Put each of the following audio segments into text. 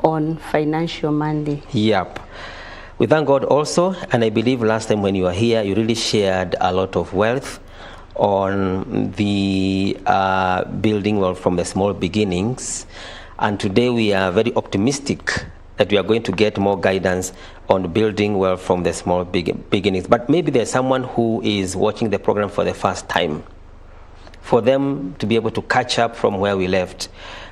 on Financial Monday. Yep. We thank God also, and I believe last time when you were here, you really shared a lot of wealth on the building wealth from the small beginnings. And today we are very optimistic that we are going to get more guidance on building wealth from the small beginnings. But maybe there's someone who is watching the program for the first time. For them to be able to catch up from where we left,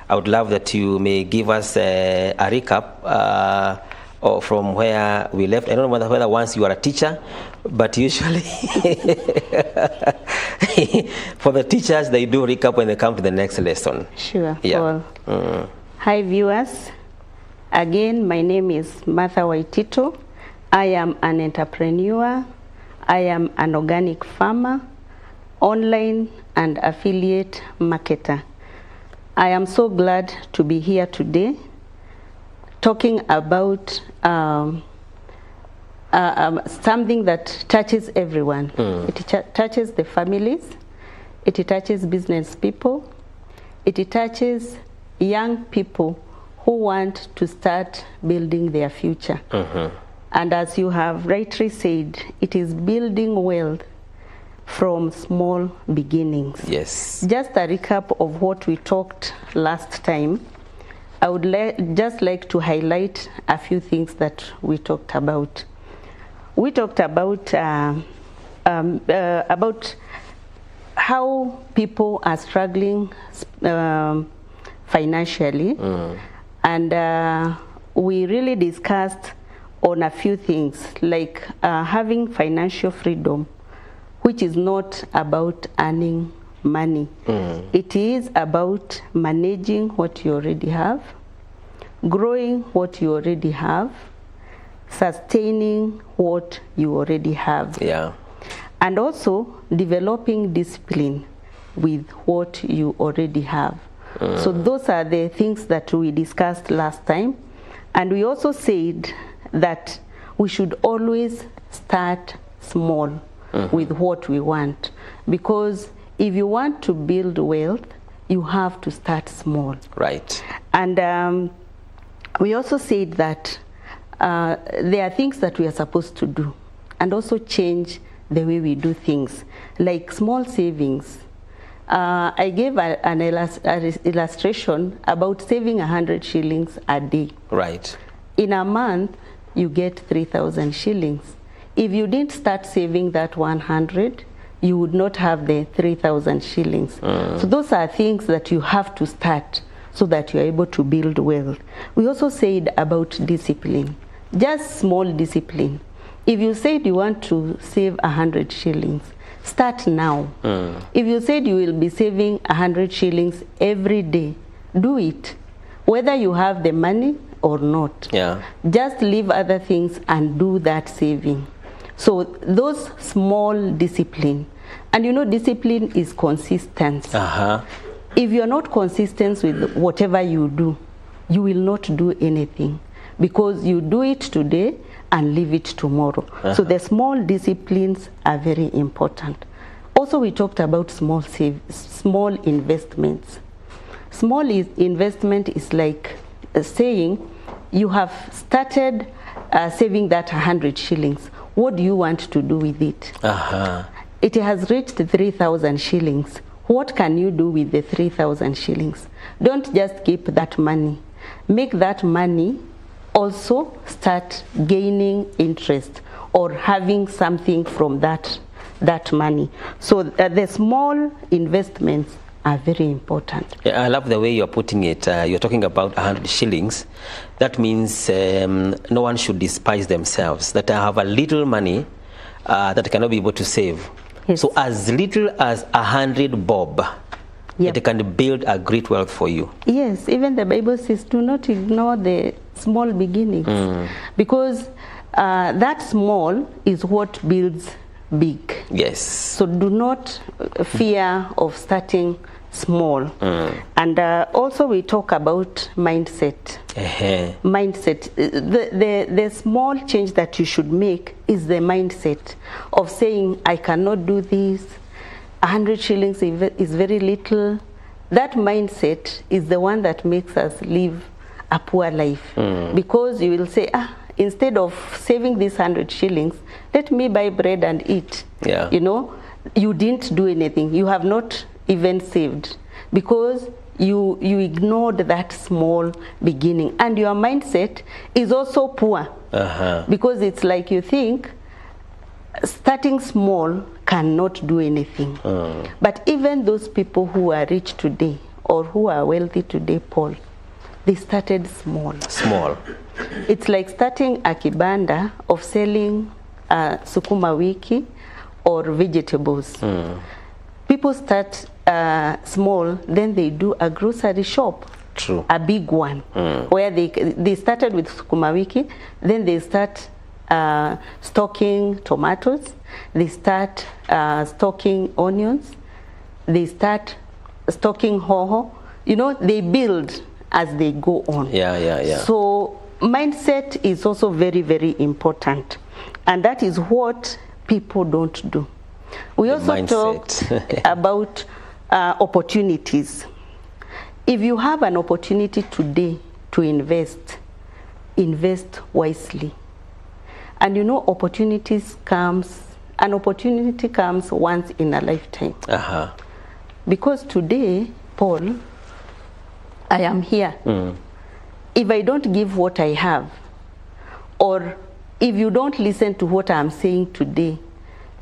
I would love that you may give us a recap or from where we left. I don't know whether once you are a teacher, but usually for the teachers, they do recap when they come to the next lesson. Sure. Yeah. Hi, viewers. Again, my name is Martha Waitito. I am an entrepreneur. I am an organic farmer, online and affiliate marketer. I am so glad to be here today talking about something that touches everyone. It touches the families, it touches business people, it touches young people who want to start building their future. And as you have rightly said, it is building wealth from small beginnings. Yes. Just a recap of what we talked last time. I would just like to highlight a few things that we talked about. We talked about how people are struggling financially, and we really discussed on a few things like having financial freedom, which is not about earning money. It is about managing what you already have, growing what you already have, sustaining what you already have. Yeah. And also developing discipline with what you already have. So those are the things that we discussed last time. And we also said that we should always start small with what we want, because if you want to build wealth, you have to start small. Right. And we also said that there are things that we are supposed to do and also change the way we do things, like small savings. I gave an illustration about saving 100 shillings a day. Right. In a month, you get 3,000 shillings. If you didn't start saving that 100, you would not have the 3,000 shillings. So those are things that you have to start so that you're able to build wealth. We also said about discipline, just small discipline. If you said you want to save 100 shillings, start now. If you said you will be saving 100 shillings every day, do it, whether you have the money or not. Yeah. Just leave other things and do that saving. So those small discipline, and you know, discipline is consistency. If you're not consistent with whatever you do, you will not do anything, because you do it today and leave it tomorrow. So the small disciplines are very important. Also, we talked about small investments. Small investment is like saying you have started saving that 100 shillings. What do you want to do with it? It has reached 3,000 shillings. What can you do with the 3,000 shillings? Don't just keep that money. Make that money also start gaining interest or having something from that money. So the small investments are very important. Yeah, I love the way you're putting it. You're talking about 100 shillings. That means no one should despise themselves, that I have a little money that I cannot be able to save. Yes. So as little as 100 bob, Yep. it can build a great wealth for you. Yes, even the Bible says do not ignore the small beginnings, because that small is what builds big. Yes. So do not fear of starting small. And also we talk about mindset. Mindset. The small change that you should make is the mindset of saying, I cannot do this. 100 shillings is very little. That mindset is the one that makes us live a poor life. Because you will say, instead of saving these 100 shillings, let me buy bread and eat. Yeah. You know, you didn't do anything. You have not even saved because you ignored that small beginning. And your mindset is also poor. Because it's like you think starting small cannot do anything. But even those people who are rich today or who are wealthy today, Paul, they started small. Small. It's like starting a kibanda of selling sukuma wiki or vegetables. People start small, then they do a grocery shop. True. A big one, where they started with sukuma wiki, then they start stocking tomatoes, they start stocking onions, they start stocking hoho. You know, they build as they go on. Yeah. So mindset is also very, very important, and that is what people don't do. We also talked about opportunities. If you have an opportunity today to invest wisely. And you know, an opportunity comes once in a lifetime. Because today, Paul, I am here. If I don't give what I have, or if you don't listen to what I'm saying today,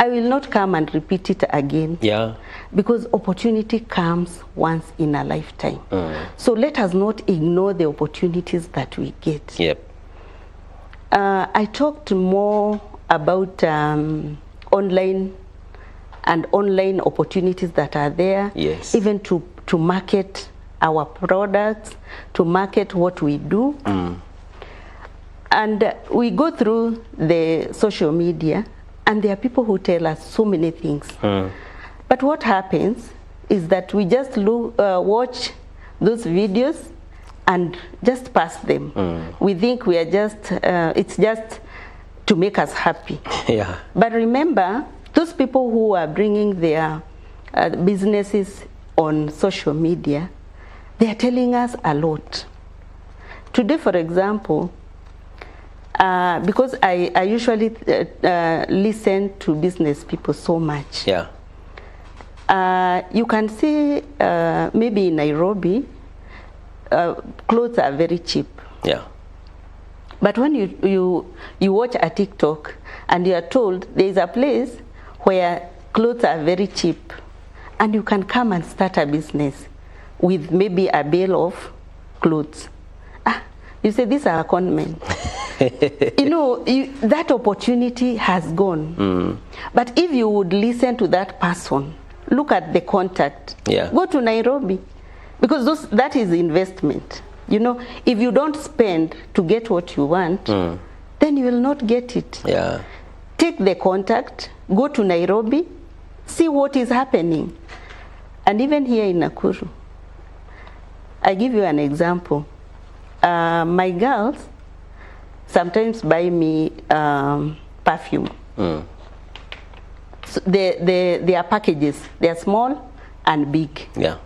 I will not come and repeat it again. Yeah. Because opportunity comes once in a lifetime. So let us not ignore the opportunities that we get. Yep. I talked more about online opportunities that are there. Yes. Even to market our products, to market what we do. And we go through the social media, and there are people who tell us so many things. But what happens is that we just watch those videos and just pass them. We think we are just, it's just to make us happy. Yeah. But remember, those people who are bringing their businesses on social media, they are telling us a lot. Today, for example, because I usually listen to business people so much. Yeah. You can see maybe in Nairobi, clothes are very cheap. Yeah. But when you watch a TikTok and you are told there is a place where clothes are very cheap, and you can come and start a business with maybe a bale of clothes. You say, these are con men. You know, that opportunity has gone. But if you would listen to that person, look at the contact. Yeah. Go to Nairobi. Because that is investment. You know, if you don't spend to get what you want, then you will not get it. Yeah. Take the contact, go to Nairobi, see what is happening. And even here in Nakuru, I give you an example. My girls sometimes buy me perfume. So their packages, they are small and big. Yeah.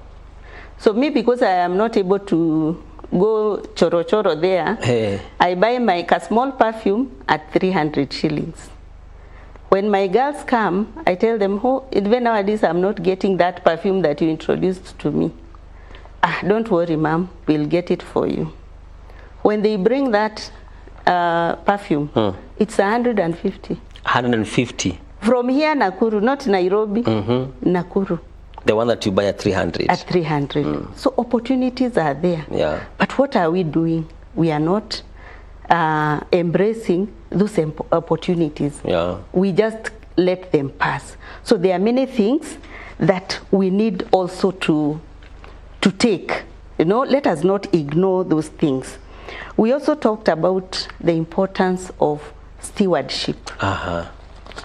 So me, because I am not able to go choro there, I buy my small perfume at 300 shillings. When my girls come, I tell them, even nowadays I'm not getting that perfume that you introduced to me. Don't worry, ma'am, we'll get it for you. When they bring that perfume, it's 150. 150? From here, Nakuru, not Nairobi, Nakuru. The one that you buy at 300? At 300. So opportunities are there. Yeah. But what are we doing? We are not embracing those opportunities. Yeah. We just let them pass. So there are many things that we need also to take. You know, let us not ignore those things. We also talked about the importance of stewardship.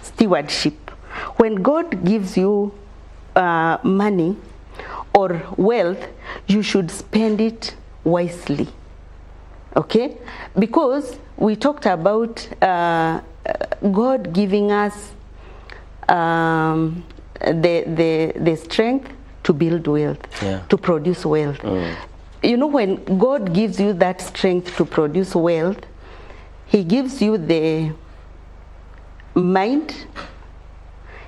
Stewardship. When God gives you money or wealth, you should spend it wisely. Okay? Because we talked about God giving us the strength to build wealth, to produce wealth. you know, when God gives you that strength to produce wealth, He gives you the mind,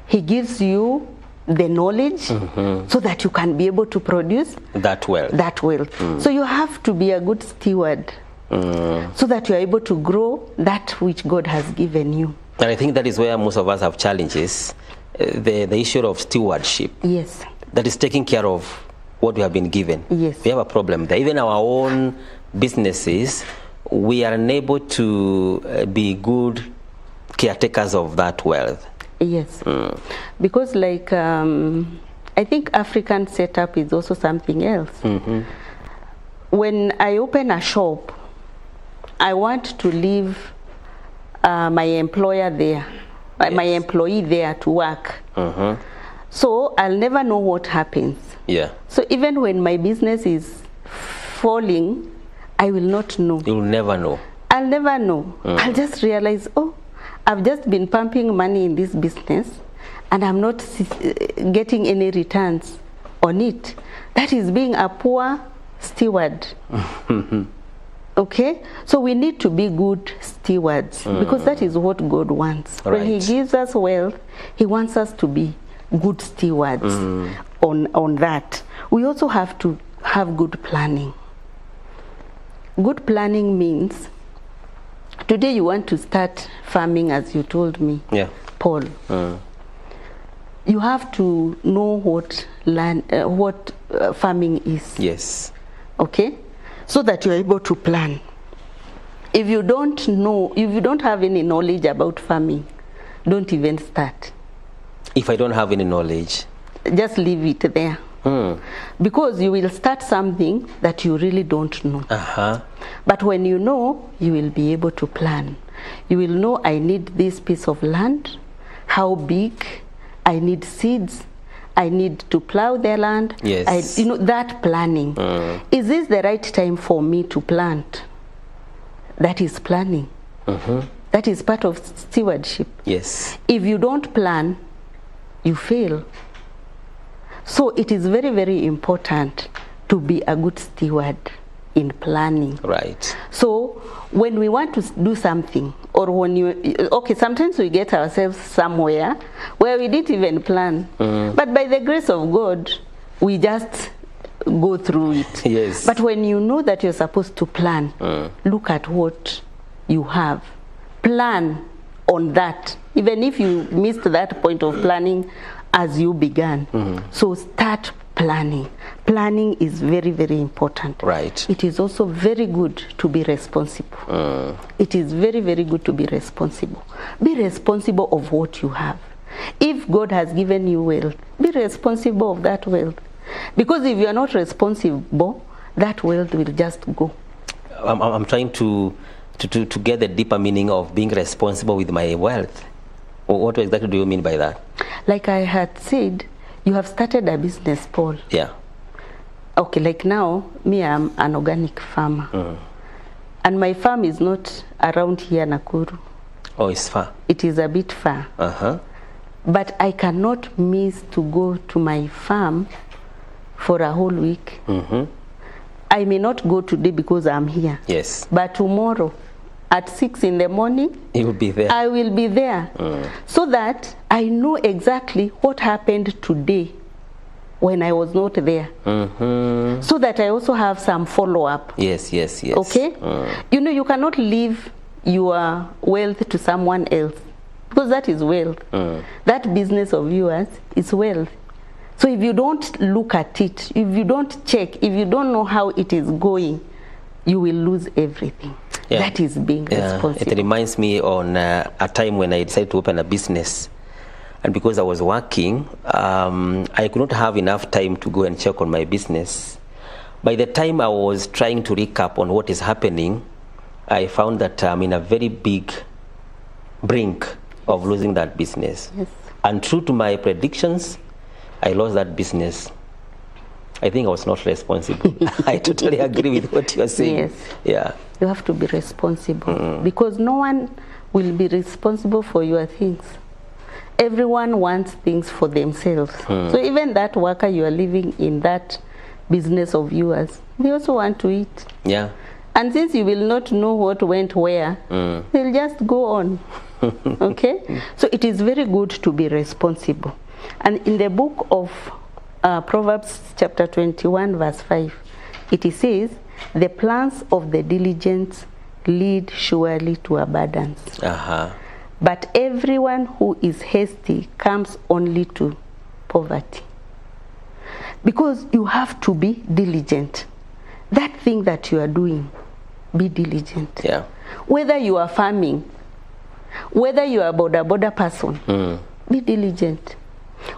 He gives you the knowledge, so that you can be able to produce that wealth. So you have to be a good steward, so that you are able to grow that which God has given you. And I think that is where most of us have challenges, the issue of stewardship. Yes. That is taking care of what we have been given. Yes. We have a problem there. Even our own businesses, we are unable to be good caretakers of that wealth. Yes. Because like, I think African setup is also something else. When I open a shop, I want to leave my employer there, my employee there to work. So I'll never know what happens. Yeah. So even when my business is falling, I will not know. You'll never know. I'll never know. I'll just realize, oh, I've just been pumping money in this business and I'm not getting any returns on it. That is being a poor steward. Okay? So we need to be good stewards, because that is what God wants. Right. When He gives us wealth, He wants us to be good stewards on that. We also have to have good planning. Good planning means, today you want to start farming, as you told me, Paul. You have to know what farming is. Yes. Okay? So that you're able to plan. If you don't know, if you don't have any knowledge about farming, don't even start. If I don't have any knowledge, just leave it there. Because you will start something that you really don't know. But when you know, you will be able to plan. You will know, I need this piece of land, how big, I need seeds, I need to plow the land. Yes. You know, that planning. Is this the right time for me to plant? That is planning. That is part of stewardship. Yes. If you don't plan, you fail. So it is very, very important to be a good steward in planning. Right. So when we want to do something, or when okay, sometimes we get ourselves somewhere where we didn't even plan. But by the grace of God, we just go through it. Yes. But when you know that you're supposed to plan, look at what you have. Plan on that. Even if you missed that point of planning as you began. So start planning. Planning is very, very important. Right. It is also very good to be responsible. It is very, very good to be responsible. Be responsible of what you have. If God has given you wealth, be responsible of that wealth. Because if you are not responsible, that wealth will just go. I'm trying to get the deeper meaning of being responsible with my wealth. What exactly do you mean by that? Like I had said, you have started a business, Paul. Yeah. Okay, like now, me, I'm an organic farmer. And my farm is not around here, Nakuru. Oh, it's far. It is a bit far. But I cannot miss to go to my farm for a whole week. I may not go today because I'm here. Yes. But tomorrow, at 6 in the morning, you will be there. I will be there. So that I know exactly what happened today when I was not there. So that I also have some follow-up. Yes, yes, yes. Okay? You know, you cannot leave your wealth to someone else, because that is wealth. That business of yours is wealth. So if you don't look at it, if you don't check, if you don't know how it is going, you will lose everything. That is being responsible. It reminds me on a time when I decided to open a business. And because I was working, I could not have enough time to go and check on my business. By the time I was trying to recap on what is happening, I found that I'm in a very big brink of losing that business. And true to my predictions, I lost that business. I think I was not responsible. I totally agree with what you are saying. Yeah. You have to be responsible, because no one will be responsible for your things. Everyone wants things for themselves. So even that worker you are living in that business of yours, they also want to eat. Yeah. And since you will not know what went where, they'll just go on. Okay? So it is very good to be responsible. And in the book of Proverbs chapter 21 verse 5, it says, the plans of the diligent lead surely to abundance. But everyone who is hasty comes only to poverty. Because you have to be diligent. That thing that you are doing, be diligent. Yeah. Whether you are farming, whether you are a border person, be diligent.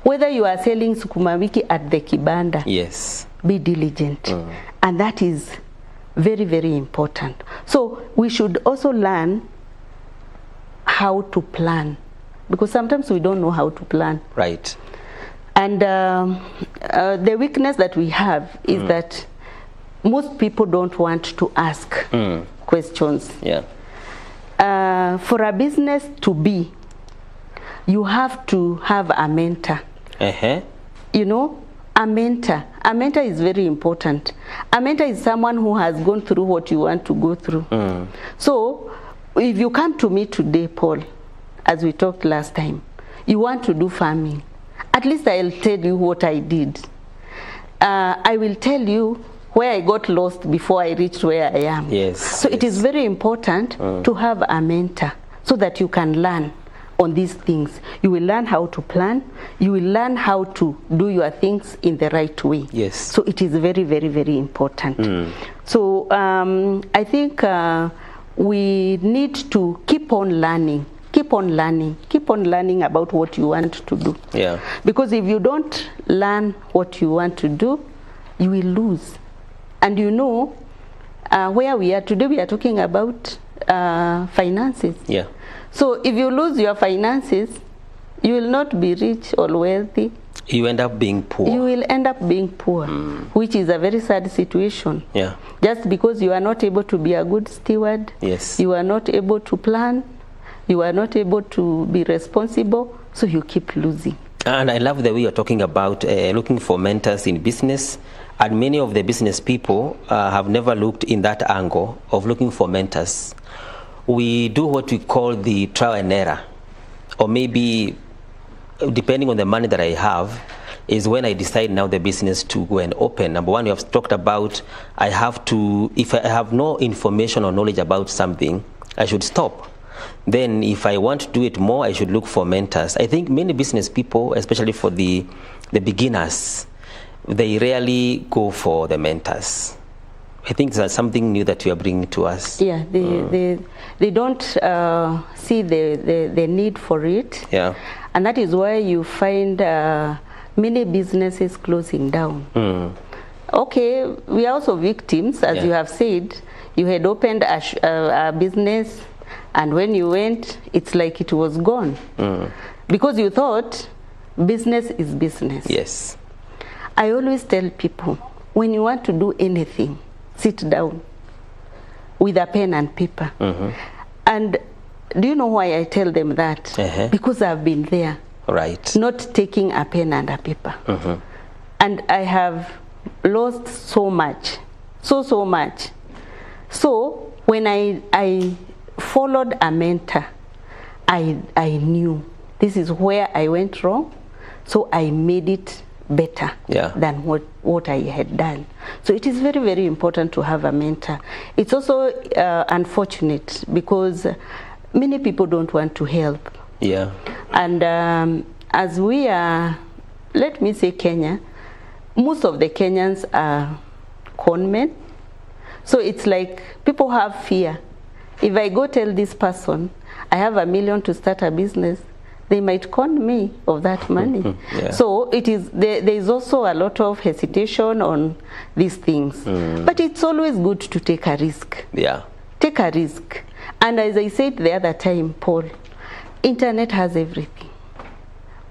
Whether you are selling sukuma wiki at the kibanda, yes, be diligent. And that is very, very important. So we should also learn how to plan, because sometimes we don't know how to plan. Right. And the weakness that we have is that most people don't want to ask questions. Yeah. For a business to be, you have to have a mentor. You know, a mentor. A mentor is very important. A mentor is someone who has gone through what you want to go through. So, if you come to me today, Paul, as we talked last time, you want to do farming, at least I'll tell you what I did. I will tell you where I got lost before I reached where I am. Yes. So it is very important to have a mentor so that you can learn on these things. You will learn how to plan. You will learn how to do your things in the right way. Yes. So it is very, very, very important. So I think we need to keep on learning. Keep on learning. Keep on learning about what you want to do. Yeah. Because if you don't learn what you want to do, you will lose. And you know, where we are today, we are talking about finances. Yeah. So if you lose your finances, you will not be rich or wealthy. You end up being poor. You will end up being poor, which is a very sad situation. Yeah. Just because you are not able to be a good steward, yes, you are not able to plan, you are not able to be responsible, so you keep losing. And I love the way you're talking about looking for mentors in business. And many of the business people have never looked in that angle of looking for mentors. We do what we call the trial and error, or maybe depending on the money that I have is when I decide now the business to go and open. Number one, you have talked about I have to, if I have no information or knowledge about something, I should stop. Then if I want to do it more, I should look for mentors. I think many business people, especially for the beginners, they rarely go for the mentors. I think that's something new that you are bringing to us. Yeah, they don't see the need for it. Yeah. And that is why you find many businesses closing down. Okay, we are also victims, as you have said. You had opened a business, and when you went, it's like it was gone. Because you thought business is business. Yes. I always tell people, when you want to do anything, sit down with a pen and paper. And do you know why I tell them that? Because I've been there. Right. Not taking a pen and a paper. And I have lost so much. So much. So when I followed a mentor, I knew this is where I went wrong. So I made it better than what I had done. So it is very, very important to have a mentor. It's also unfortunate because many people don't want to help. Yeah. And as we are, let me say Kenya, most of the Kenyans are con men. So it's like people have fear. If I go tell this person, I have $1 million to start a business, they might con me of that money. So it is there is also a lot of hesitation on these things. But it's always good to take a risk. Yeah. Take a risk. And as I said the other time, Paul, internet has everything.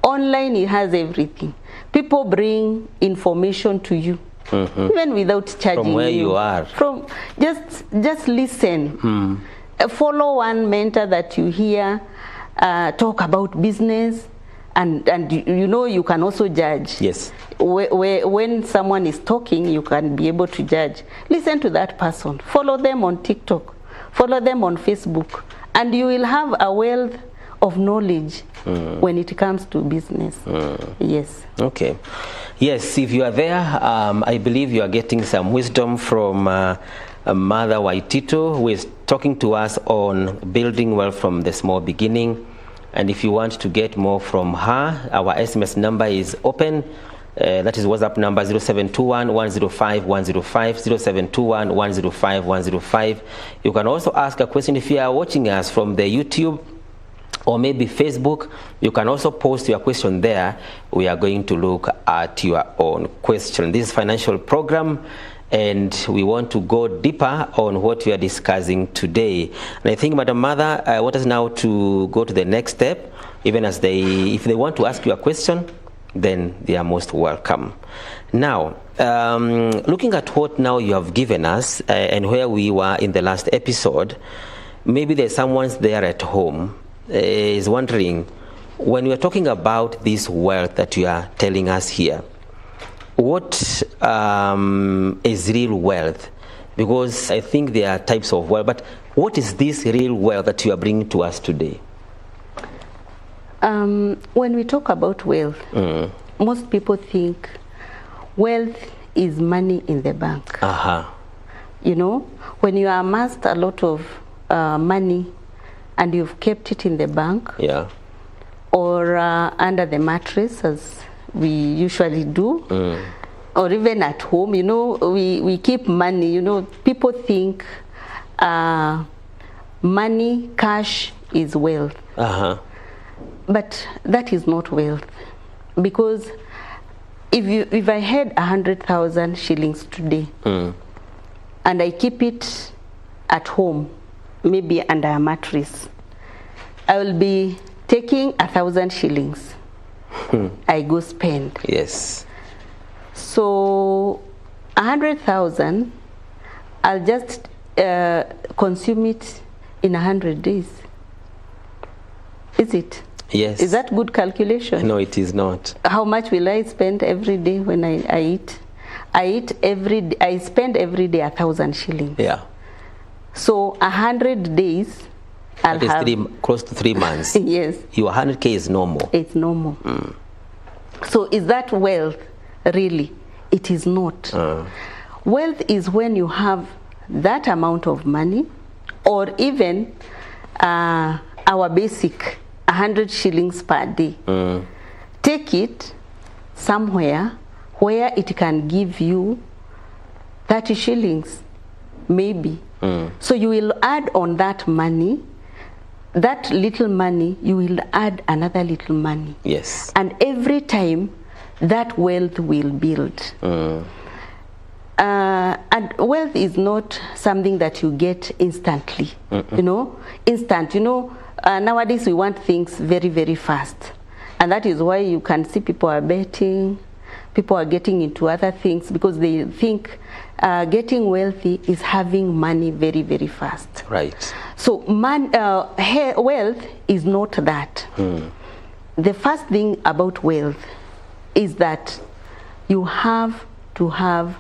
Online, it has everything. People bring information to you, even without charging from where you are. From just listen. Follow one mentor that you hear talk about business, And you know, you can also judge. Yes. When someone is talking, you can be able to judge. Listen to that person. Follow them on TikTok. Follow them on Facebook. And you will have a wealth of knowledge when it comes to business. Yes. Okay. Yes, if you are there, I believe you are getting some wisdom from Mother Waitito, who is talking to us on building wealth from the small beginning. And if you want to get more from her, our SMS number is open. That is WhatsApp number 0721-105-105, 0721-105-105. You can also ask a question if you are watching us from the YouTube or maybe Facebook. You can also post your question there. We are going to look at your own question. This is financial program, and we want to go deeper on what we are discussing today. And I think, Madam Mother, I want us now to go to the next step. Even as if they want to ask you a question, then they are most welcome. Now, looking at what now you have given us and where we were in the last episode, maybe there's someone there at home is wondering, when we're talking about this wealth that you are telling us here, what is real wealth? Because I think there are types of wealth, but what is this real wealth that you are bringing to us today? When we talk about wealth, most people think wealth is money in the bank. You know, when you amassed a lot of money and you've kept it in the bank, or under the mattress, as we usually do, or even at home, you know, we keep money. You know, people think money, cash is wealth. But that is not wealth, because if I had 100,000 shillings today and I keep it at home, maybe under a mattress, I will be taking 1,000 shillings. I go spend. Yes. So 100,000, I'll just consume it in 100 days. Is it? Yes. Is that good calculation? No, it is not. How much will I spend every day when I eat? I spend every day 1,000 shillings. Yeah. So 100 days, I'll have close to 3 months. Yes. Your 100K is normal. It's normal. So is that wealth? Really, it is not. Wealth is when you have that amount of money, or even our basic 100 shillings per day. Take it somewhere where it can give you 30 shillings, maybe. So you will add on that money, that little money, you will add another little money. Yes. And every time, that wealth will build. And wealth is not something that you get instantly. You know, instant. You know, nowadays we want things very, very fast, and that is why you can see people are betting, people are getting into other things because they think getting wealthy is having money very, very fast. Right. So wealth is not that. The first thing about wealth is that you have to have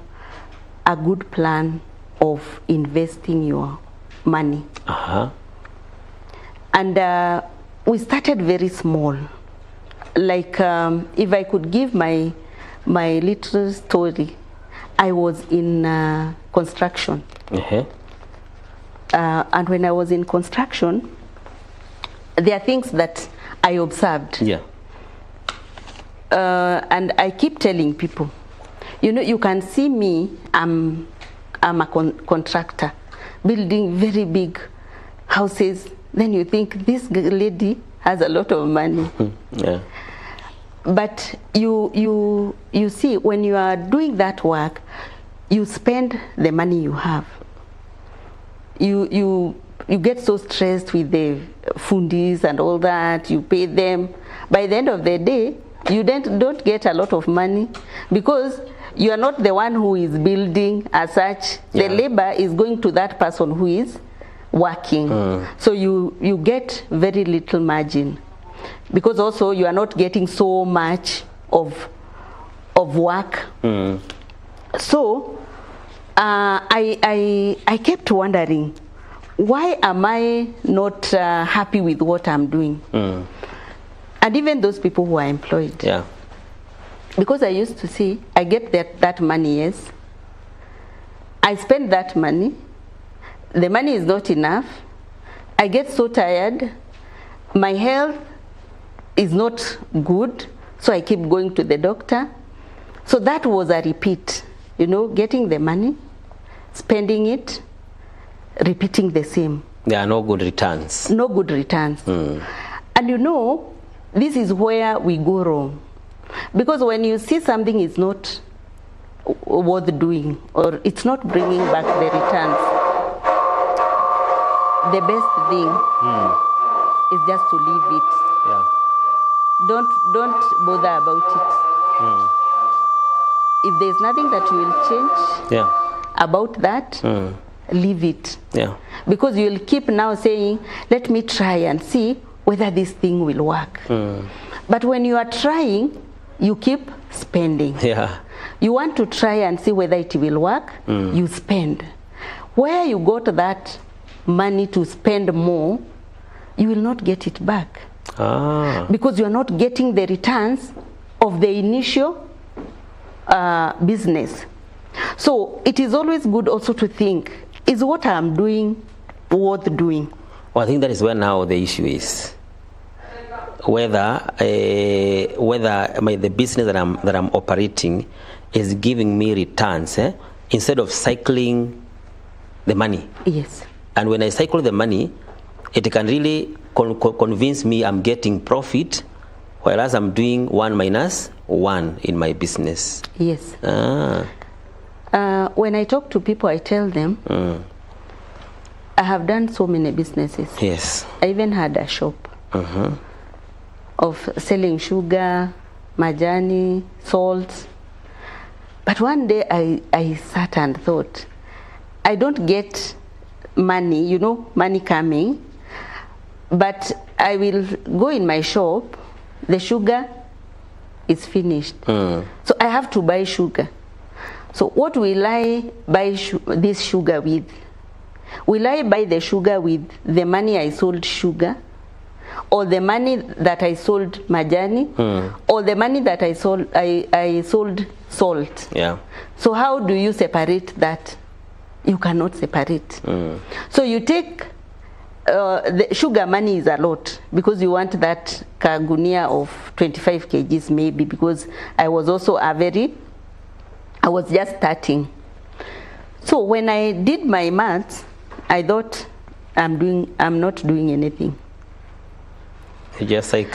a good plan of investing your money. And we started very small. Like if I could give my little story, I was in construction. And when I was in construction, there are things that I observed. And I keep telling people, you know, you can see me, I'm a contractor, building very big houses. Then you think this lady has a lot of money. But you see, when you are doing that work, you spend the money you have. You get so stressed with the fundis and all that. You pay them. By the end of the day, you don't get a lot of money because you are not the one who is building as such. The labor is going to that person who is working. So you get very little margin. because also you are not getting so much of work. So I kept wondering, why am I not happy with what I'm doing? And even those people who are employed. Yeah. Because I used to see, I get that money, yes. I spend that money. The money is not enough. I get so tired. My health is not good, so I keep going to the doctor. So that was a repeat, you know, getting the money, spending it, repeating the same. There are no good returns. No good returns. And you know, this is where we go wrong. Because when you see something is not worth doing, or it's not bringing back the returns, the best thing is just to leave it. Yeah. Don't bother about it. If there's nothing that you will change about that, leave it. Yeah. Because you'll keep now saying, let me try and see whether this thing will work. But when you are trying, you keep spending. Yeah. You want to try and see whether it will work, you spend. Where you got that money to spend more, you will not get it back. Because you are not getting the returns of the initial business. So it is always good also to think, is what I'm doing worth doing? Well, I think that is where now the issue is. Whether the business that I'm operating is giving me returns instead of cycling the money. Yes. And when I cycle the money, it can really convince me I'm getting profit, whereas I'm doing 1 minus 1 in my business. Yes. When I talk to people, I tell them, I have done so many businesses. Yes. I even had a shop of selling sugar, majani, salt. But one day I sat and thought, I don't get money, you know, money coming, but I will go in my shop, the sugar is finished. So I have to buy sugar. So what will I buy this sugar with? Will I buy the sugar with the money I sold sugar? Or the money that I sold majani? Or the money that I sold salt? Yeah. So how do you separate that? You cannot separate. So you take the sugar money is a lot, because you want that kagunia of 25 kgs maybe, because I was also I was just starting. So when I did my maths, I thought I'm not doing anything. Just like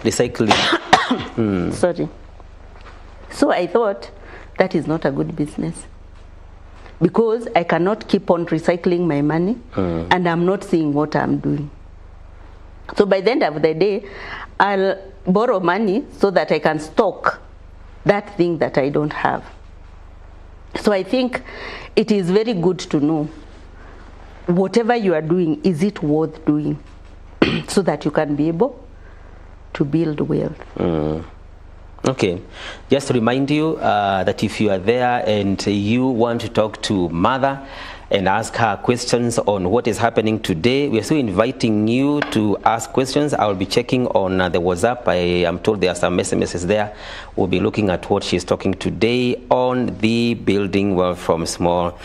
recycling. Sorry. So I thought that is not a good business, because I cannot keep on recycling my money and I'm not seeing what I'm doing. So by the end of the day, I'll borrow money so that I can stock that thing that I don't have. So I think it is very good to know whatever you are doing, is it worth doing, so that you can be able to build wealth. Okay, just to remind you that if you are there and you want to talk to Mother and ask her questions on what is happening today, we are still inviting you to ask questions. I will be checking on the WhatsApp. I am told there are some SMSs there. We'll be looking at what she's talking today on the building wealth from small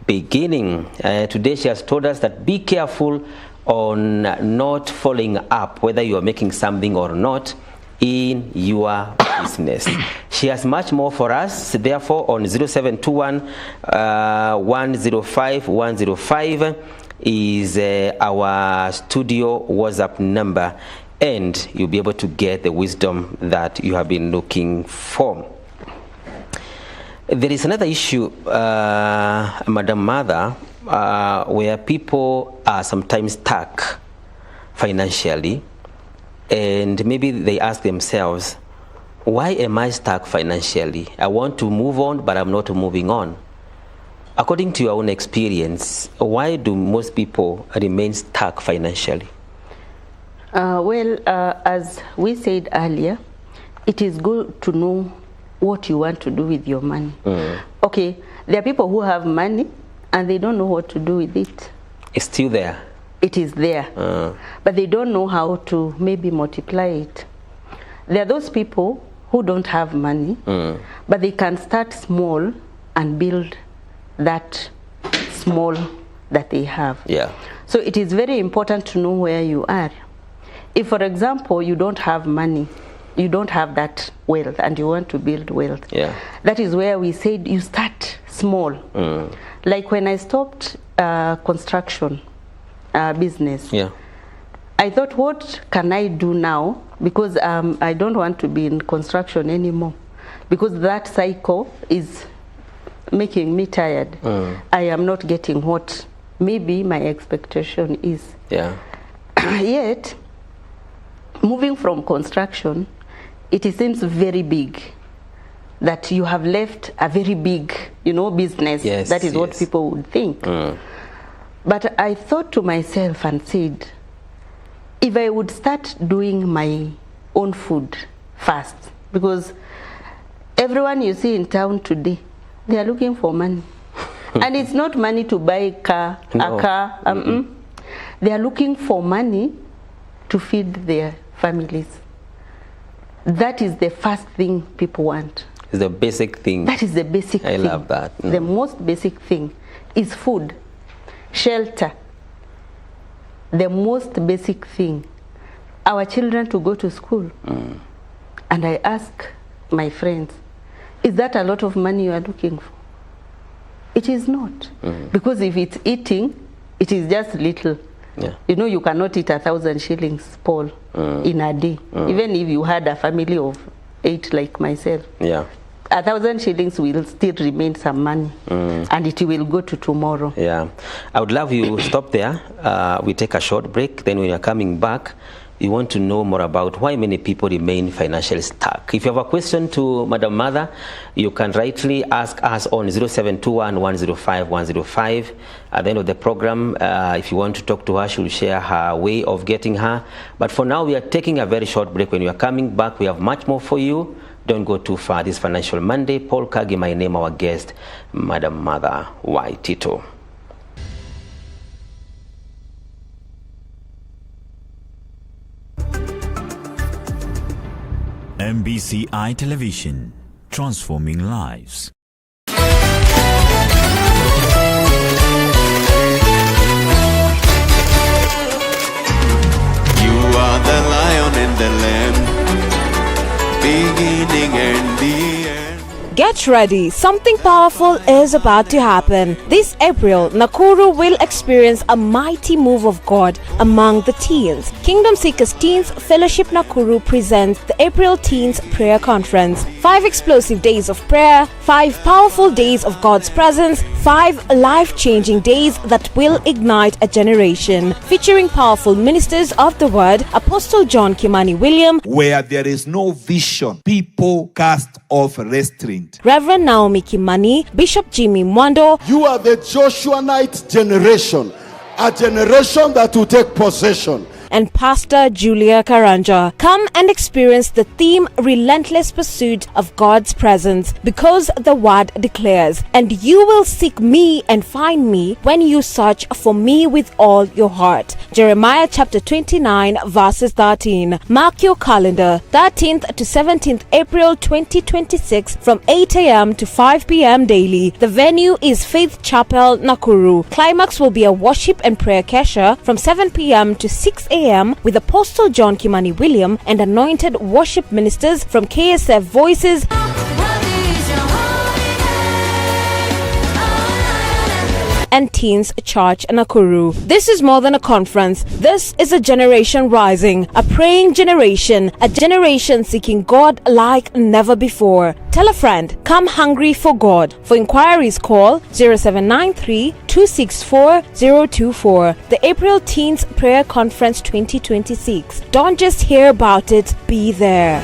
beginning. Today she has told us that be careful on not following up whether you are making something or not in your business. She has much more for us. Therefore, on 0721 105 105 is our studio WhatsApp number, and you'll be able to get the wisdom that you have been looking for. There is another issue, Madam Mother, where people are sometimes stuck financially, and maybe they ask themselves, why am I stuck financially? I want to move on, but I'm not moving on. According to your own experience, why do most people remain stuck financially? As we said earlier, it is good to know what you want to do with your money. Okay, there are people who have money and they don't know what to do with it. It's still there. It is there, but they don't know how to maybe multiply it. There are those people who don't have money, but they can start small and build that small that they have. Yeah. So it is very important to know where you are. If, for example, you don't have money, you don't have that wealth, and you want to build wealth, that is where we said you start small. Like when I stopped construction business, I thought, what can I do now? Because I don't want to be in construction anymore, because that cycle is making me tired. I am not getting what maybe my expectation is. Yet, moving from construction, it seems very big, that you have left a very big, business. That is what people would think. But I thought to myself and said, if I would start doing my own food first, because everyone you see in town today, they are looking for money. And it's not money to buy a car. They are looking for money to feed their families. That is the first thing people want. It's the basic thing. That is the basic thing. I love that. The most basic thing is food, shelter. The most basic thing, our children to go to school. And I ask my friends, is that a lot of money you are looking for? It is not. Because if it's eating, it is just little. You cannot eat 1,000 shillings, Paul, in a day. Even if you had a family of 8 like myself. 1,000 shillings will still remain some money, and it will go to tomorrow. I would love you stop there. We take a short break. Then when you're coming back, we want to know more about why many people remain financially stuck. If you have a question to Madam Mother, you can rightly ask us on 0721 105 105. At the end of the program, if you want to talk to her, she will share her way of getting her. But for now, we are taking a very short break. When you are coming back, we have much more for you. Don't go too far. This Financial Monday, Paul Kagi, my name, our guest, Madam Mother Waitito. MBCI Television, transforming lives. You are the lion and the lamb, beginning and the end. Get ready, something powerful is about to happen. This April, Nakuru will experience a mighty move of God among the teens. Kingdom Seekers Teens Fellowship Nakuru presents the April Teens Prayer Conference. 5 explosive days of prayer, 5 powerful days of God's presence, 5 life-changing days that will ignite a generation. Featuring powerful ministers of the word, Apostle John Kimani William, where there is no vision, people cast off restraint. Reverend Naomi Kimani, Bishop Jimmy Mwando. You are the Joshuanite generation, a generation that will take possession. And Pastor Julia Karanja. Come and experience the theme Relentless Pursuit of God's Presence, because the word declares, and you will seek me and find me when you search for me with all your heart. Jeremiah chapter 29 verses 13. Mark your calendar, 13th to 17th April 2026 from 8 a.m. to 5 p.m. daily. The venue is Faith Chapel, Nakuru. Climax will be a worship and prayer kesha from 7 p.m. to 6 a.m. with Apostle John Kimani William and anointed worship ministers from KSF Voices and Teens Church Nakuru. This is more than a conference. This is a generation rising, a praying generation, a generation seeking God like never before. Tell a friend, come hungry for God. For inquiries, call 0793 264 024. The April Teens Prayer Conference 2026. Don't just hear about it, be there.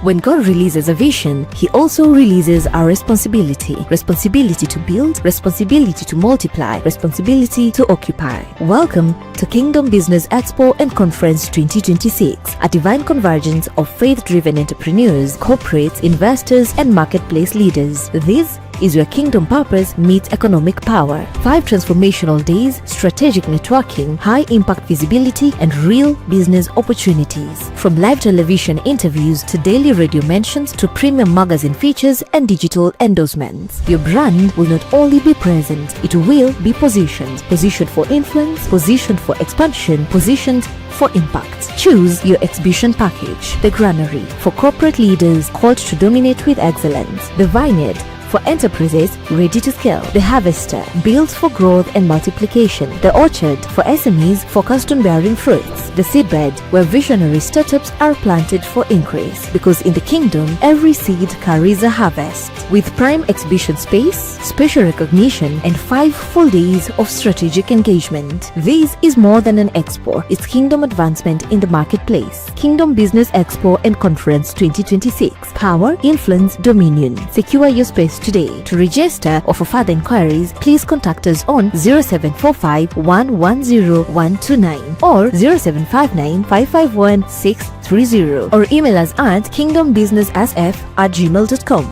When God releases a vision, He also releases our responsibility. Responsibility to build, responsibility to multiply, responsibility to occupy. Welcome to Kingdom Business Expo and Conference 2026, a divine convergence of faith-driven entrepreneurs, corporates, investors, and marketplace leaders. This is where kingdom purpose meets economic power. 5 transformational days, strategic networking, high impact visibility, and real business opportunities. From live television interviews to daily radio mentions to premium magazine features and digital endorsements. Your brand will not only be present, it will be positioned. Positioned for influence, positioned for expansion, positioned for impact. Choose your exhibition package. The Granary, for corporate leaders called to dominate with excellence. The Vineyard, for enterprises ready to scale. The Harvester, built for growth and multiplication. The Orchard, for SMEs focused on bearing fruits. The Seedbed, where visionary startups are planted for increase. Because in the kingdom, every seed carries a harvest. With prime exhibition space, special recognition, and 5 full days of strategic engagement. This is more than an expo. It's kingdom advancement in the marketplace. Kingdom Business Expo and Conference 2026. Power, influence, dominion. Secure your space today. To register or for further inquiries, please contact us on 0745 110 129 or 0759 551 630 or email us at kingdombusinesssf@gmail.com.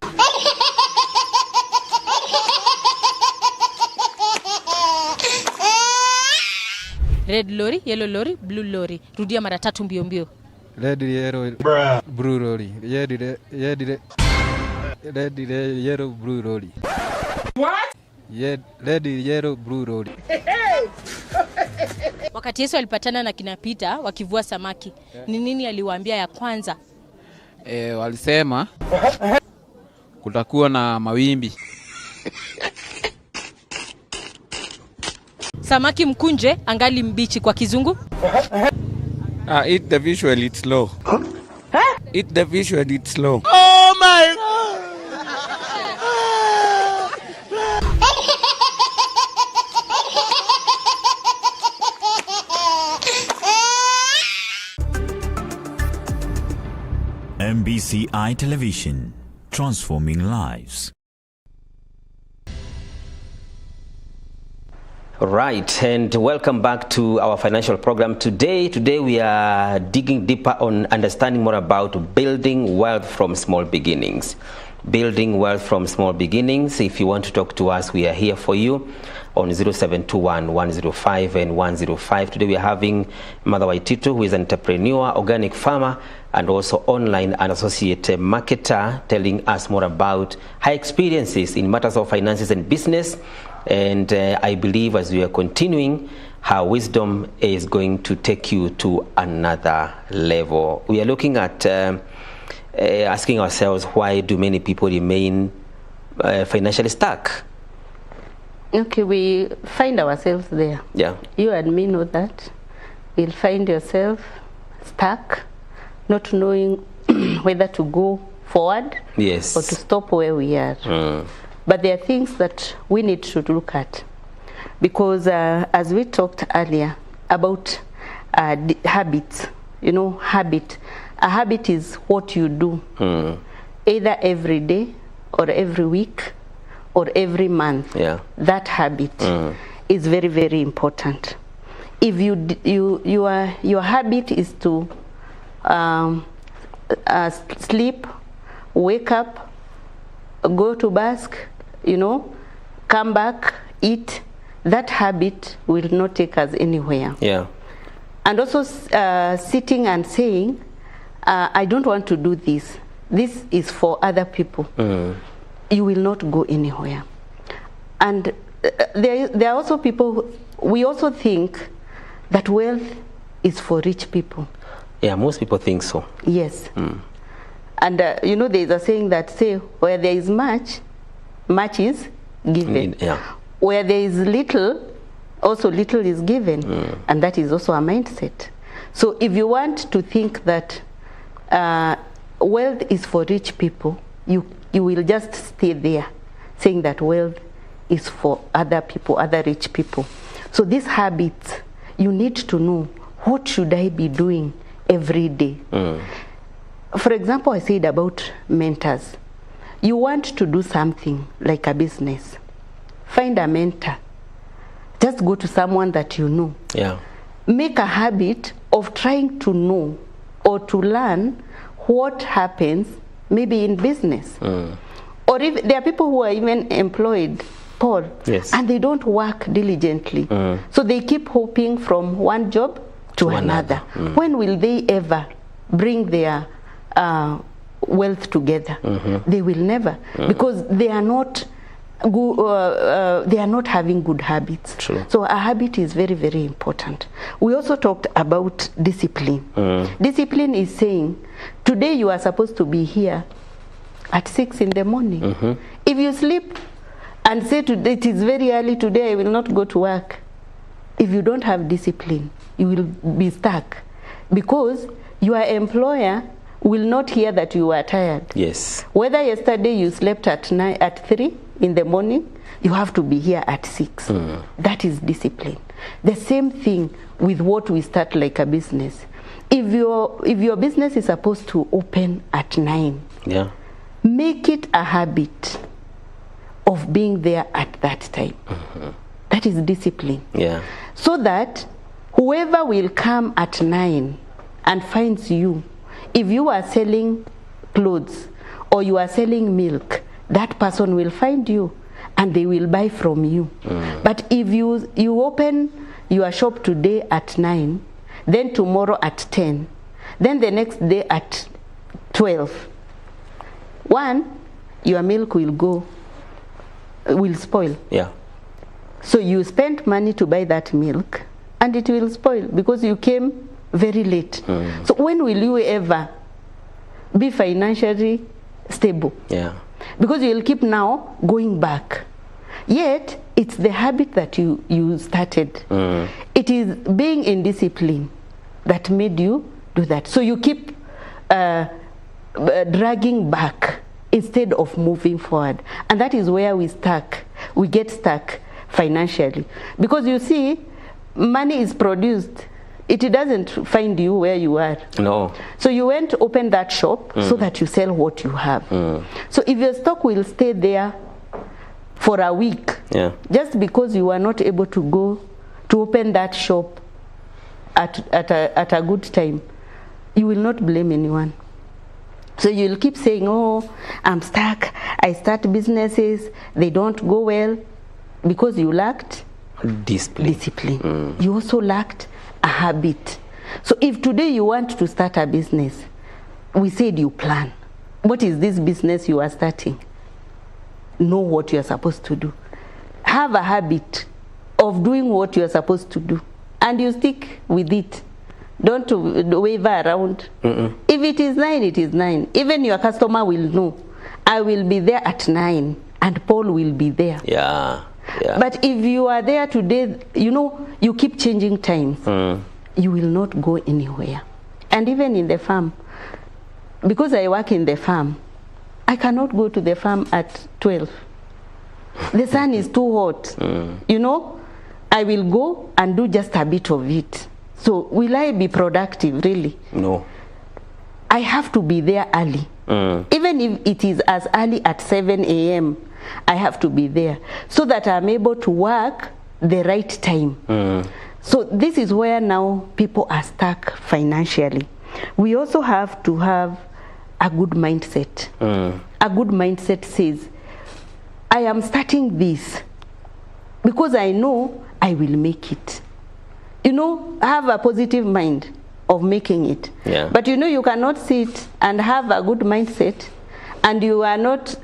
Red lorry, yellow lorry, blue lorry. Rudia mara 3 mbio mbio. Red yellow blue lorry. Red yellow blue lorry. What? Red yellow blue lorry. Wakati Yesu alipatana na kina Peter wakivua samaki, ni nini aliwaambia ya kwanza? Walisema kutakuwa na mawimbi. Samaki mkunje angali mbichi kwa kizungu? Eat the visual, it's slow. Eat the visual, it's slow. Oh my God! MBCI Television, transforming lives. Right, and welcome back to our financial program. Today we are digging deeper on understanding more about building wealth from small beginnings. Building wealth from small beginnings. If you want to talk to us, we are here for you on 0721 105 and 105. Today we are having Mother Waititu, who is an entrepreneur, organic farmer, and also online and associate marketer, telling us more about her experiences in matters of finances and business. And I believe as we are continuing, her wisdom is going to take you to another level. We are looking at asking ourselves, why do many people remain financially stuck? Okay, we find ourselves there. Yeah. You and me know that. You'll find yourself stuck, not knowing whether to go forward, yes, or to stop where we are. But there are things that we need to look at, because as we talked earlier about habits, you know, habit. A habit is what you do, either every day or every week or every month. Yeah. That habit is very, very important. If your habit is to sleep, wake up, go to bask, you know, come back, eat, that habit will not take us anywhere. Yeah. And also sitting and saying, I don't want to do this. This is for other people. You will not go anywhere. And there are also people, we also think that wealth is for rich people. Yeah, most people think so. Yes. And you know, there is a saying that say, where there is much, much is given. Yeah. Where there is little, also little is given. And that is also a mindset. So if you want to think that wealth is for rich people, you will just stay there, saying that wealth is for other people, other rich people. So these habits, you need to know, what should I be doing every day? For example, I said about mentors. You want to do something like a business. Find a mentor. Just go to someone that you know. Yeah. Make a habit of trying to know or to learn what happens maybe in business. Or if there are people who are even employed, Paul, Yes. and they don't work diligently. So they keep hopping from one job to another. When will they ever bring their wealth together? They will never, because they are not they are not having good habits. True. So a habit is very, very important. We also talked about discipline. Discipline is saying, today you are supposed to be here at 6 in the morning. If you sleep and say today it is very early, today I will not go to work, if you don't have discipline, you will be stuck, because your employer will not hear that you are tired. Yes. Whether yesterday you slept at 3 in the morning, you have to be here at 6. That is discipline. The same thing with what we start like a business. If your business is supposed to open at 9, Yeah. make it a habit of being there at that time. That is discipline. Yeah. So that whoever will come at 9 and finds you, if you are selling clothes or you are selling milk, that person will find you and they will buy from you. But if you open your shop today at 9, then tomorrow at 10, then the next day at 12, your milk will spoil. Yeah. So you spent money to buy that milk and it will spoil because you came very late. So when will you ever be financially stable? Yeah. Because you will keep now going back. Yet it's the habit that you started. It is being in discipline that made you do that. So you keep dragging back instead of moving forward. And that is where we get stuck financially. Because you see, money is produced. It doesn't find you where you are. No. So you went to open that shop so that you sell what you have. So if your stock will stay there for a week, just because you are not able to go to open that shop at a good time, you will not blame anyone. So you'll keep saying, oh, I'm stuck. I start businesses, they don't go well, because you lacked discipline. You also lacked a habit. So if today you want to start a business, we said you plan. What is this business you are starting? Know what you are supposed to do. Have a habit of doing what you are supposed to do, and you stick with it. Don't waver around. If it is 9, it is 9. Even your customer will know, I will be there at 9 and Paul will be there. Yeah. But if you are there today, you keep changing times, you will not go anywhere. And even in the farm, because I work in the farm, I cannot go to the farm at 12. The sun is too hot. I will go and do just a bit of it. So will I be productive, really? No. I have to be there early. Even if it is as early at 7 a.m., I have to be there so that I'm able to work the right time. So this is where now people are stuck financially. We also have to have a good mindset. A good mindset says, I am starting this because I know I will make it. Have a positive mind of making it. Yeah. But you cannot sit and have a good mindset and you are not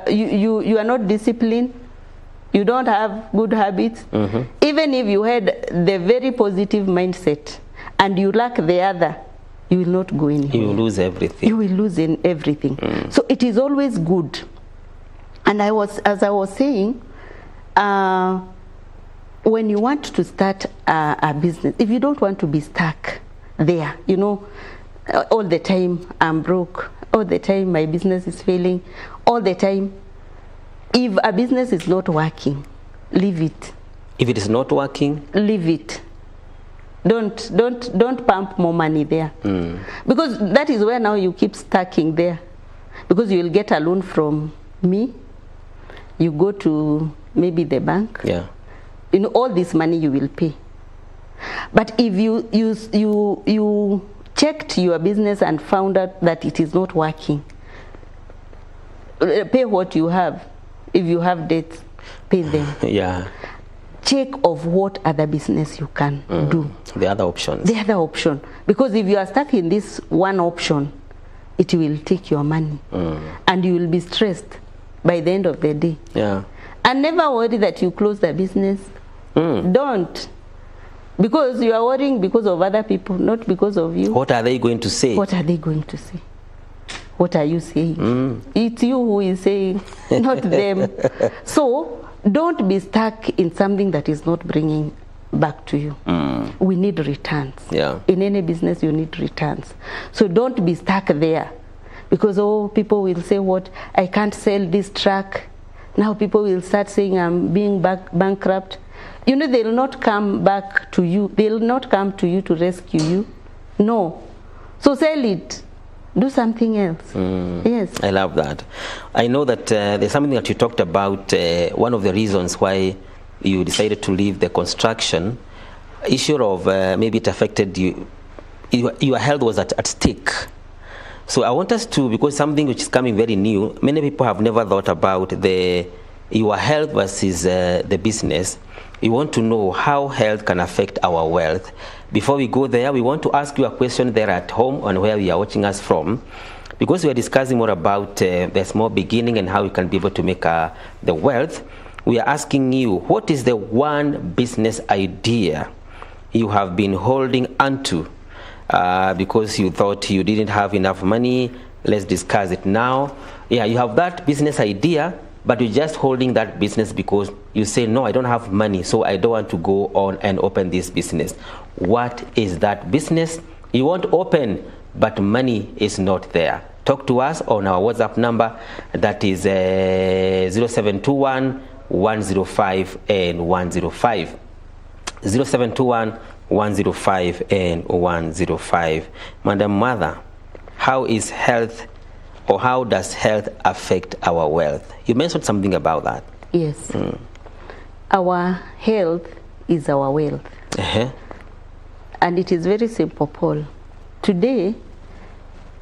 you are not disciplined. You don't have good habits. Even if you had the very positive mindset and you lack the other, you will not go anywhere. You will lose everything. You will lose in everything. So it is always good. And as I was saying, when you want to start a business, if you don't want to be stuck there, all the time I'm broke, all the time my business is failing, all the time, if a business is not working, leave it. If it is not working, leave it. Don't pump more money there. Because that is where now you keep stacking there. Because you will get a loan from me, you go to maybe the bank. Yeah. You know, all this money you will pay. But if you checked your business and found out that it is not working, pay what you have. If you have debts, pay them. Yeah. Check of what other business you can do. The other options. The other option. Because if you are stuck in this one option, it will take your money. And you will be stressed by the end of the day. Yeah. And never worry that you close the business. Don't. Because you are worrying because of other people, not because of you. What are they going to say? What are they going to say? What are you saying? It's you who is saying, not them. So don't be stuck in something that is not bringing back to you. We need returns. Yeah. In any business, you need returns. So don't be stuck there. Because, people will say, what? I can't sell this truck. Now people will start saying I'm being bankrupt. You know, they'll not come back to you. They'll not come to you to rescue you. No. So sell it. Do something else. Yes. I love that. I know that there's something that you talked about, one of the reasons why you decided to leave the construction, issue of maybe it affected you, your health was at stake. So I want us to, because something which is coming very new, many people have never thought about your health versus the business. We want to know how health can affect our wealth. Before we go there, we want to ask you a question there at home on where we are watching us from. Because we are discussing more about the small beginning and how we can be able to make the wealth, we are asking you, what is the one business idea you have been holding onto because you thought you didn't have enough money? Let's discuss it now. Yeah, you have that business idea, but you're just holding that business because you say, no, I don't have money, so I don't want to go on and open this business. What is that business you want to open, but money is not there? Talk to us on our WhatsApp number, that is 0721 105 and 105. 0721 105 and 105. Madam Mother, how is health, or how does health affect our wealth? You mentioned something about that. Yes. Our health is our wealth. And it is very simple, Paul. Today,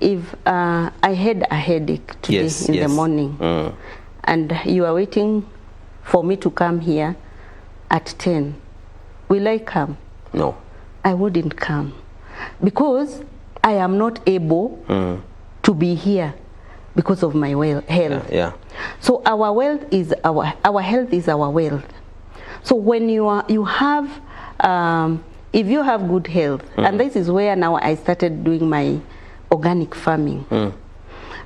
if I had a headache today in the morning, and you are waiting for me to come here at 10, will I come? No. I wouldn't come. Because I am not able to be here because of my health. Yeah. So our wealth is our health is our wealth. So when you have if you have good health, and this is where now I started doing my organic farming.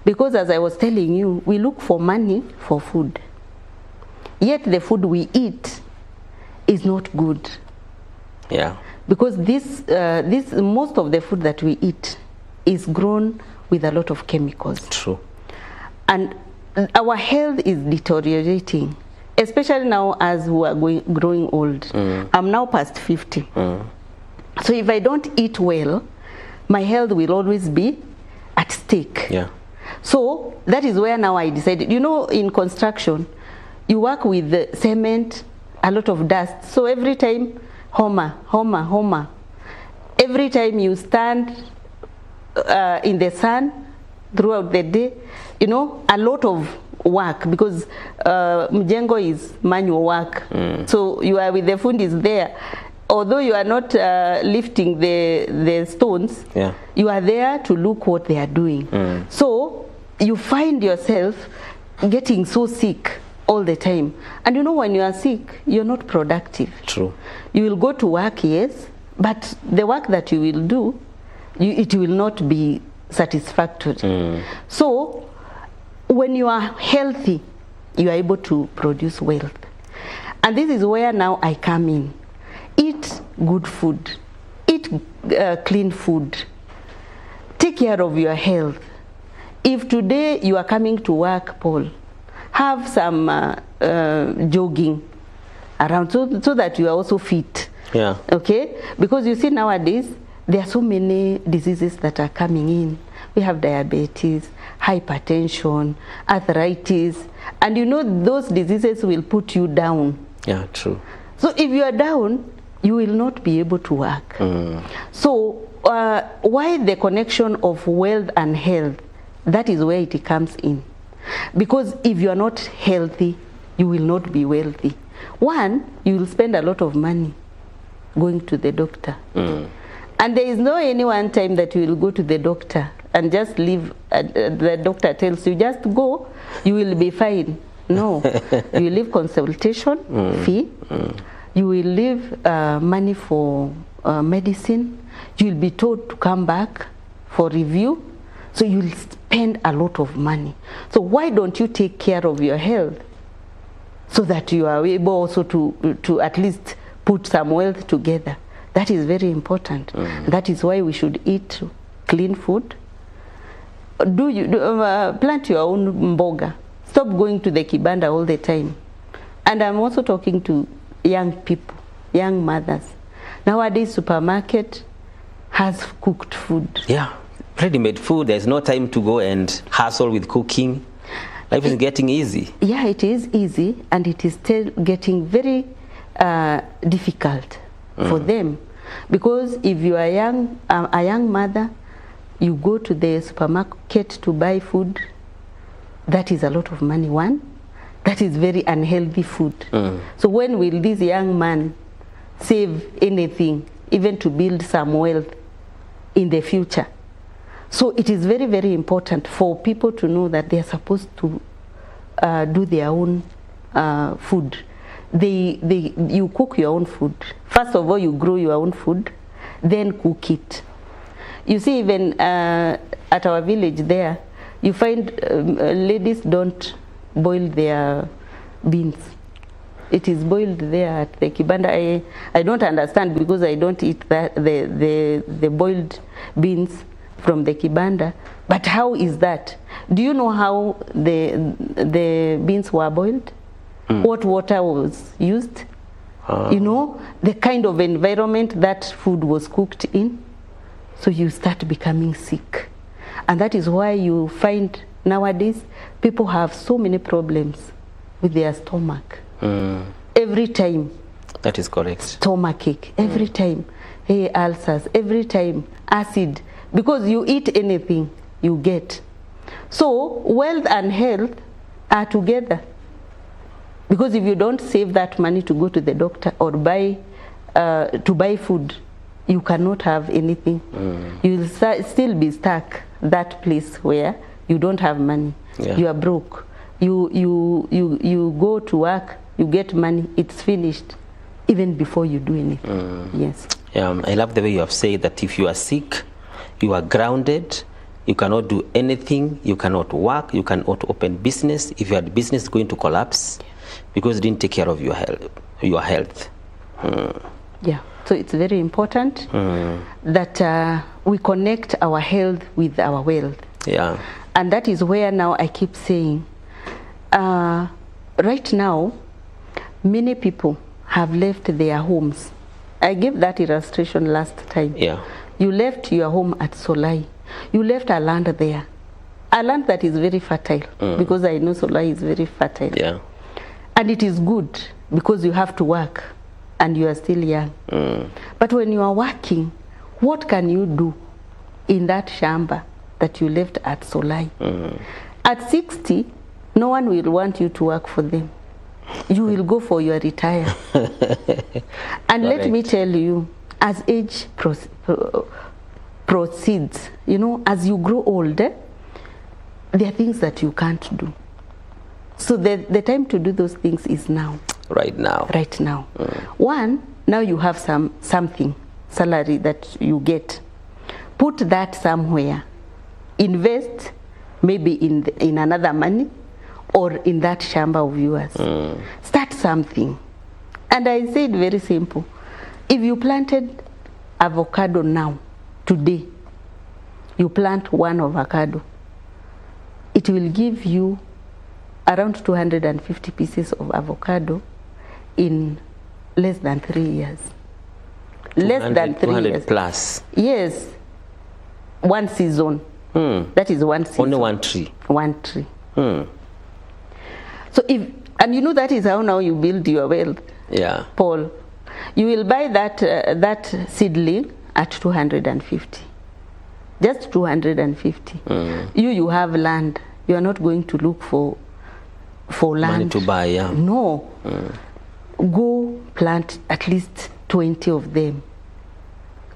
Because as I was telling you, we look for money for food. Yet the food we eat is not good. Yeah. Because this most of the food that we eat is grown with a lot of chemicals. True. And our health is deteriorating, especially now as we are growing old. I'm now past 50. So if I don't eat well, my health will always be at stake. Yeah. So that is where now I decided, you know, in construction, you work with the cement, a lot of dust. So every time, Homer. Every time you stand in the sun throughout the day, you know, a lot of work, because mjengo is manual work. So you are with the fundis there. Although you are not lifting the stones, you are there to look what they are doing. So you find yourself getting so sick all the time. And you know, when you are sick, you're not productive. True. You will go to work, yes, but the work that you will do, it will not be satisfactory. So when you are healthy, you are able to produce wealth. And this is where now I come in. Eat good food. Eat clean food. Take care of your health. If today you are coming to work, Paul, have some jogging around so that you are also fit. Yeah. Okay? Because you see nowadays, there are so many diseases that are coming in. We have diabetes, hypertension, arthritis, and you know those diseases will put you down. Yeah, true. So if you are down, you will not be able to work. So why the connection of wealth and health? That is where it comes in. Because if you are not healthy, you will not be wealthy. One, you will spend a lot of money going to the doctor. And there is no any one time that you will go to the doctor and just leave, the doctor tells you, just go, you will be fine. No, you will leave consultation fee, you will leave money for medicine, you will be told to come back for review, so you will spend a lot of money. So why don't you take care of your health so that you are able also to at least put some wealth together? That is very important. That is why we should eat clean food. Plant your own mboga. Stop going to the kibanda all the time. And I'm also talking to young people, young mothers. Nowadays, supermarket has cooked food. Yeah, ready-made food. There's no time to go and hustle with cooking. Life is getting easy. Yeah, it is easy, and it is still getting very difficult for them. Because if you are a young mother, you go to the supermarket to buy food, that is a lot of money. One, that is very unhealthy food. So when will this young man save anything, even to build some wealth in the future? So it is very, very important for people to know that they are supposed to do their own food. You cook your own food. First of all, you grow your own food, then cook it. You see, even at our village there, you find ladies don't boil their beans. It is boiled there at the kibanda. I don't understand, because I don't eat the boiled beans from the kibanda. But how is that? Do you know how the beans were boiled? What water was used? You know, the kind of environment that food was cooked in. So you start becoming sick. And that is why you find nowadays people have so many problems with their stomach. Every time. That is correct. Stomachache, every time. Hey, ulcers, every time. Acid. Because you eat anything, you get. So wealth and health are together. Because if you don't save that money to go to the doctor or to buy food, you cannot have anything. You will still be stuck that place where you don't have money. Yeah. You are broke. You go to work, you get money, it's finished even before you do anything. Yes. I love the way you have said that if you are sick, you are grounded, you cannot do anything, you cannot work, you cannot open business. If your business is going to collapse because you didn't take care of your health. Yeah. So it's very important that we connect our health with our wealth. Yeah. And that is where now I keep saying, right now, many people have left their homes. I gave that illustration last time. Yeah. You left your home at Solai. You left a land there. A land that is very fertile, because I know Solai is very fertile. Yeah. And it is good because you have to work and you are still young. But when you are working, what can you do in that shamba that you left at Solai? At 60, no one will want you to work for them. You will go for your retire. And let me tell you, as age proceeds, you know, as you grow older, there are things that you can't do. So the time to do those things is now. Right now. Right now. One, now you have something, salary that you get. Put that somewhere. Invest maybe in another money or in that shamba of yours. Start something. And I said very simple. If you planted avocado now, today, you plant one avocado, it will give you around 250 pieces of avocado in less than 3 years. less than 3 200 years. plus. Yes, one season. That is one season. Only one tree. One tree. So and you know that is how now you build your wealth. Yeah. Paul, you will buy that seedling at 250. Just 250. You have land. You are not going to look for land. Money to buy, yeah. No. Go plant at least 20 of them.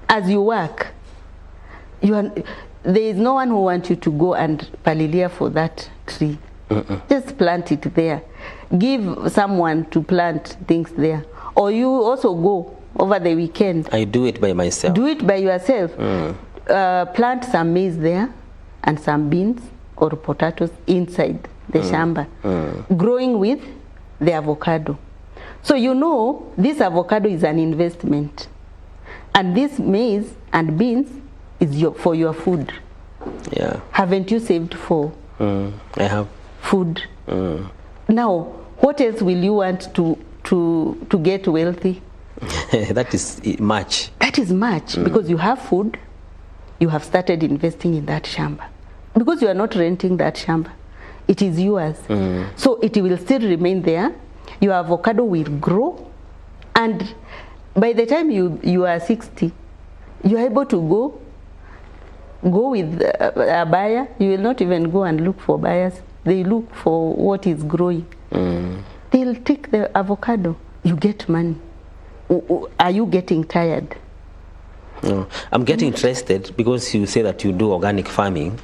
As you work, there is no one who wants you to go and palilia for that tree. Just plant it there. Give someone to plant things there. Or you also go over the weekend. I do it by myself. Do it by yourself. Plant some maize there and some beans or potatoes inside the shamba, growing with the avocado. So you know this avocado is an investment, and this maize and beans is for your food. Yeah. Haven't you saved for? I have. Food. Now, what else will you want to get wealthy? That is much. That is much because you have food. You have started investing in that shamba because you are not renting that shamba. It is yours. So it will still remain there. Your avocado will grow, and by the time you are 60, you are able to go with a buyer. You will not even go and look for buyers. They look for what is growing. They'll take the avocado. You get money. Are you getting tired? No, I'm getting interested because you say that you do organic farming.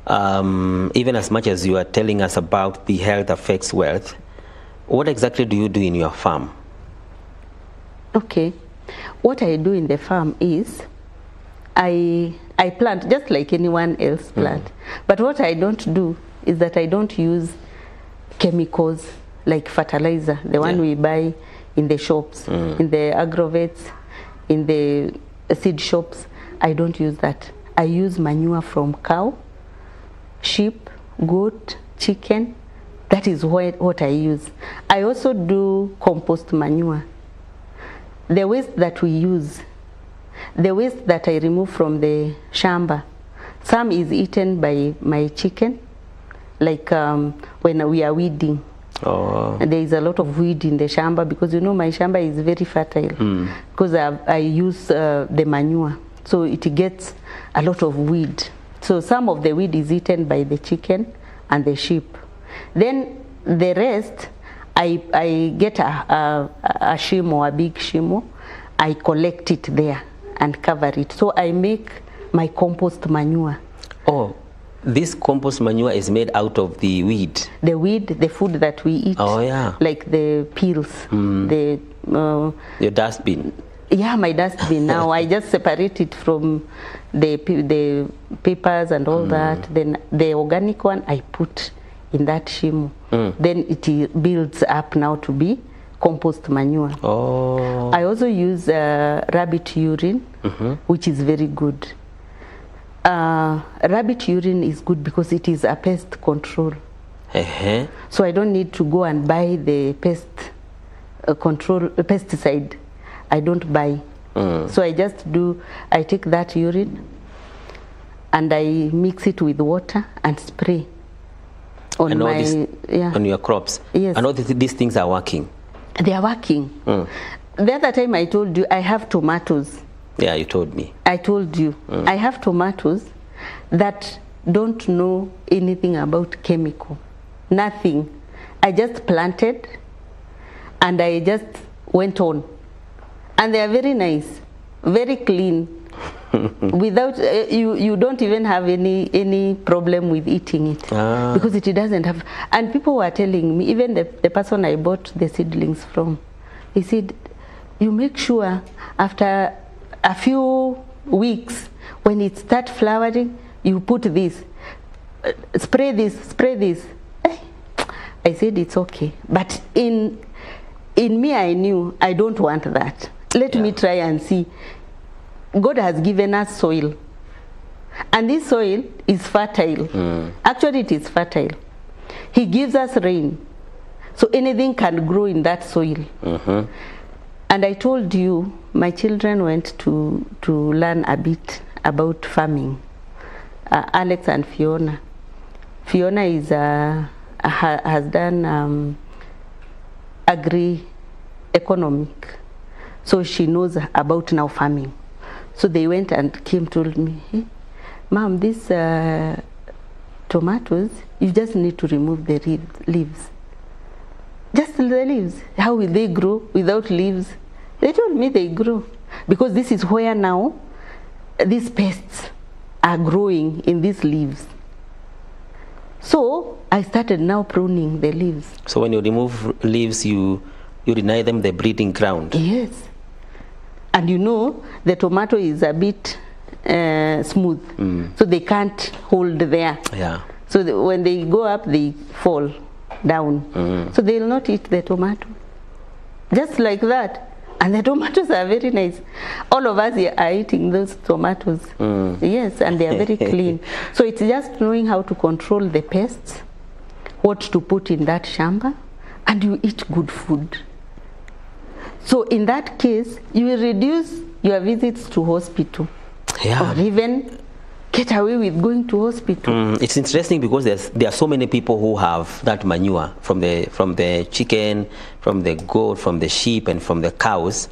Even as much as you are telling us about the health affects wealth, what exactly do you do in your farm? Okay. What I do in the farm is I plant just like anyone else plant. But what I don't do is that I don't use chemicals like fertilizer, the one we buy in the shops, in the agrovets, in the seed shops. I don't use that. I use manure from cow, sheep, goat, chicken. That is what I use. I also do compost manure. The waste that we use, the waste that I remove from the shamba, some is eaten by my chicken, like when we are weeding. There is a lot of weed in the shamba because you know my shamba is very fertile because I use the manure, so it gets a lot of weed. So some of the weed is eaten by the chicken and the sheep. Then the rest, I get a shimo, a big shimo. I collect it there and cover it. So I make my compost manure. Oh, this compost manure is made out of the weed? The weed, the food that we eat. Oh, yeah. Like the peels. Your dustbin. Yeah, my dustbin. Now I just separate it from the papers and all that. Then the organic one I put in that shimo. Then it builds up now to be compost manure. I also use rabbit urine, which is very good. Rabbit urine is good because it is a pest control. So I don't need to go and buy the pest pesticide. I don't buy. So I take that urine and I mix it with water and spray on on your crops. Yes. I know these things are working. They are working. The other time I told you I have tomatoes. Yeah, you told me. I told you. I have tomatoes that don't know anything about chemical. Nothing. I just planted and I just went on. And they are very nice, very clean. Without you don't even have any problem with eating it because it doesn't have. And people were telling me, even the person I bought the seedlings from, he said, you make sure after a few weeks when it starts flowering, you put this, spray this. I said it's okay, but in me I knew I don't want that. Let me try and see. God has given us soil, and this soil is fertile. Actually, it is fertile. He gives us rain, so anything can grow in that soil. And I told you, my children went to learn a bit about farming. Alex and Fiona. Fiona is has done agri-economic, so she knows about now farming. So they went and told me, hey, Mom, these tomatoes, you just need to remove the leaves. Just the leaves. How will they grow without leaves? They told me they grow. Because this is where now these pests are growing, in these leaves. So I started now pruning the leaves. So when you remove leaves, you deny them the breeding ground? Yes. And you know, the tomato is a bit smooth, so they can't hold there. Yeah. So when they go up, they fall down. So they will not eat the tomato. Just like that. And the tomatoes are very nice. All of us are eating those tomatoes. Yes, and they are very clean. So it's just knowing how to control the pests, what to put in that shamba, and you eat good food. So in that case, you will reduce your visits to hospital. Yeah. Or even get away with going to hospital. It's interesting because there are so many people who have that manure from the chicken, from the goat, from the sheep, and from the cows,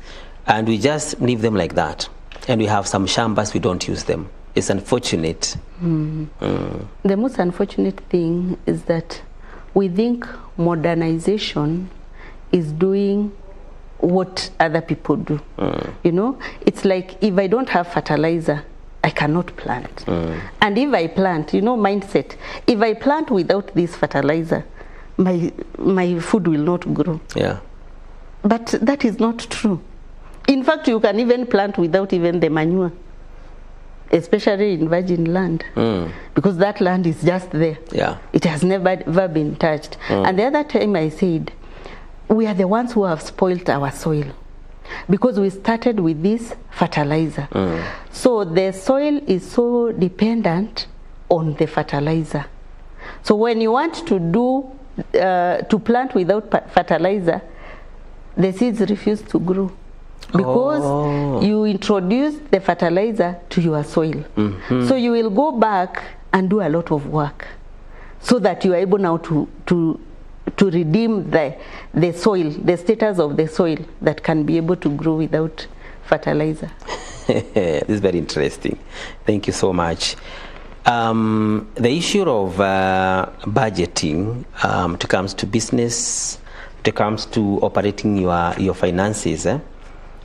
and we just leave them like that. And we have some shambas, we don't use them. It's unfortunate. The most unfortunate thing is that we think modernization is doing what other people do. You know, it's like if I don't have fertilizer, I cannot plant. And if I plant, you know, mindset, if I plant without this fertilizer, my food will not grow. Yeah. But that is not true. In fact, you can even plant without even the manure, especially in virgin land, because that land is just there. Yeah. It has never been touched. And the other time I said, we are the ones who have spoiled our soil, because we started with this fertilizer. So the soil is so dependent on the fertilizer. So when you want to plant without fertilizer, the seeds refuse to grow, because you introduce the fertilizer to your soil. So you will go back and do a lot of work so that you are able now to redeem the soil, the status of the soil that can be able to grow without fertilizer. This is very interesting. Thank you so much. The issue of budgeting, when it comes to business, when it comes to operating your finances,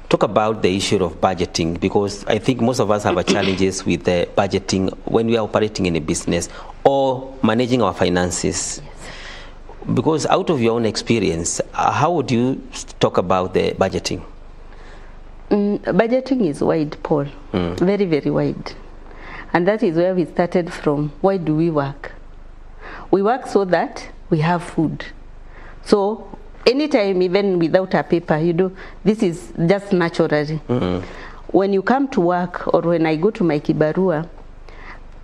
talk about the issue of budgeting, because I think most of us have challenges with budgeting when we are operating in a business or managing our finances. Because out of your own experience, how would you talk about the budgeting? Budgeting is wide, Paul. Very, very wide. And that is where we started from. Why do we work? We work so that we have food. So anytime, even without a paper, you do, this is just naturally. When you come to work, or when I go to my kibarua,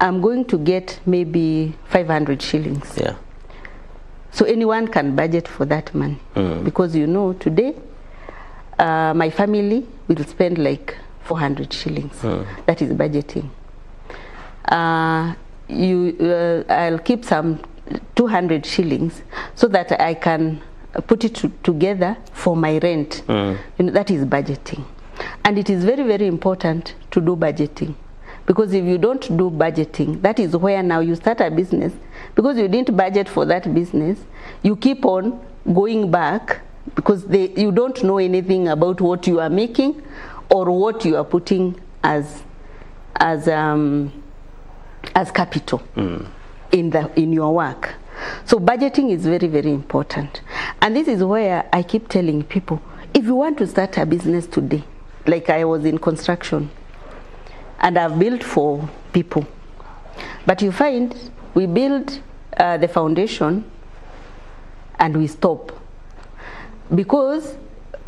I'm going to get maybe 500 shillings. Yeah. So anyone can budget for that money, because you know today my family will spend like 400 shillings. That is budgeting. I'll keep some 200 shillings so that I can put it together for my rent. You know, that is budgeting. And it is very, very important to do budgeting. Because if you don't do budgeting, that is where now you start a business. Because you didn't budget for that business, you keep on going back, because you don't know anything about what you are making or what you are putting as capital in your work. So budgeting is very, very important. And this is where I keep telling people, if you want to start a business today, like I was in construction, and I've built for people. But you find we build the foundation and we stop. Because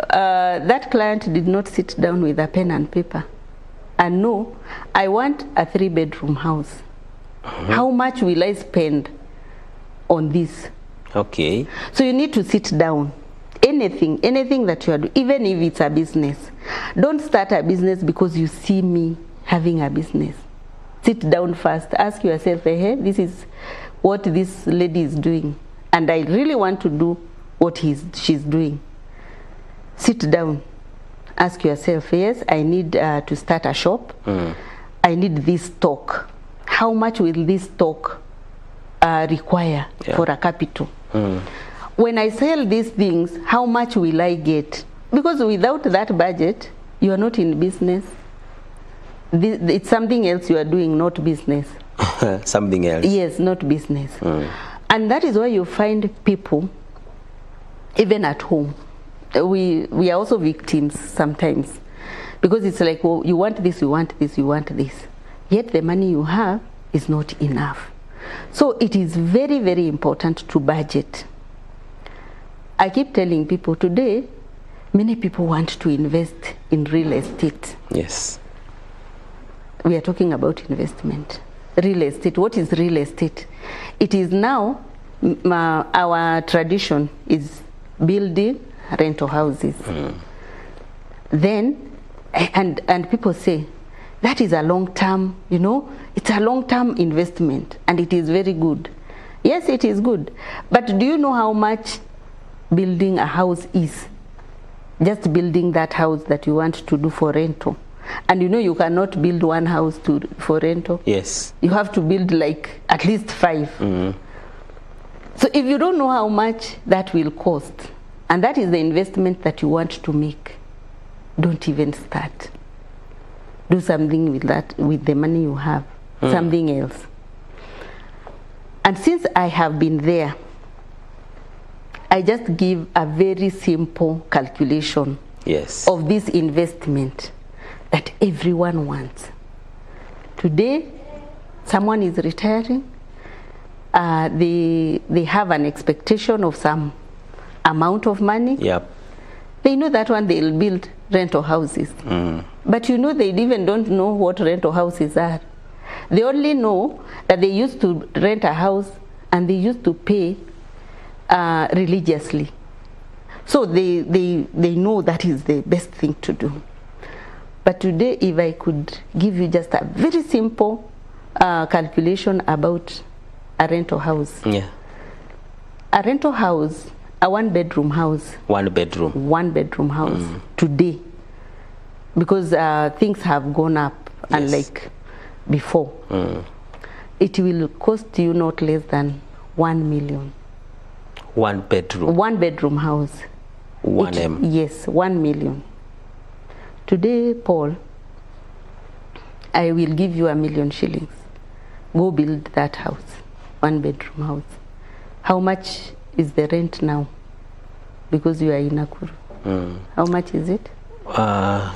that client did not sit down with a pen and paper and know, I want a 3-bedroom house. How much will I spend on this? Okay. So you need to sit down. anything that you are doing, even if it's a business. Don't start a business because you see me having a business. Sit down first, ask yourself, hey, this is what this lady is doing, and I really want to do what she's doing. Sit down, ask yourself, yes, I need to start a shop. I need this stock. How much will this stock require for a capital? When I sell these things, how much will I get? Because without that budget, you are not in business. It's something else you are doing, not business. Something else. Yes, not business. And that is why you find people, even at home, we are also victims sometimes. Because it's like, well, you want this, you want this, you want this. Yet the money you have is not enough. So it is very, very important to budget. I keep telling people today, many people want to invest in real estate. Yes. We are talking about investment. Real estate. What is real estate? It is now, our tradition is building rental houses. Then, and people say, that is a long-term, it's a long-term investment, and it is very good. Yes, it is good. But do you know how much building a house is? Just building that house that you want to do for rental. And you cannot build one house for rental. Yes. You have to build like at least 5. So if you don't know how much that will cost, and that is the investment that you want to make, don't even start. Do something with that, with the money you have, something else. And since I have been there, I just give a very simple calculation of this investment that everyone wants. Today, someone is retiring. They have an expectation of some amount of money. Yep. They know that one they'll build rental houses. But they even don't know what rental houses are. They only know that they used to rent a house and they used to pay religiously. So they know that is the best thing to do. But today, if I could give you just a very simple calculation about a rental house. Yeah. A rental house, a one-bedroom house. One bedroom. One-bedroom house today. Because things have gone up, unlike before. It will cost you not less than 1 million. One bedroom. One bedroom house. 1M. Yes, 1 million. Today, Paul, I will give you 1 million shillings. Go build that house, one bedroom house. How much is the rent now? Because you are in Nakuru. How much is it?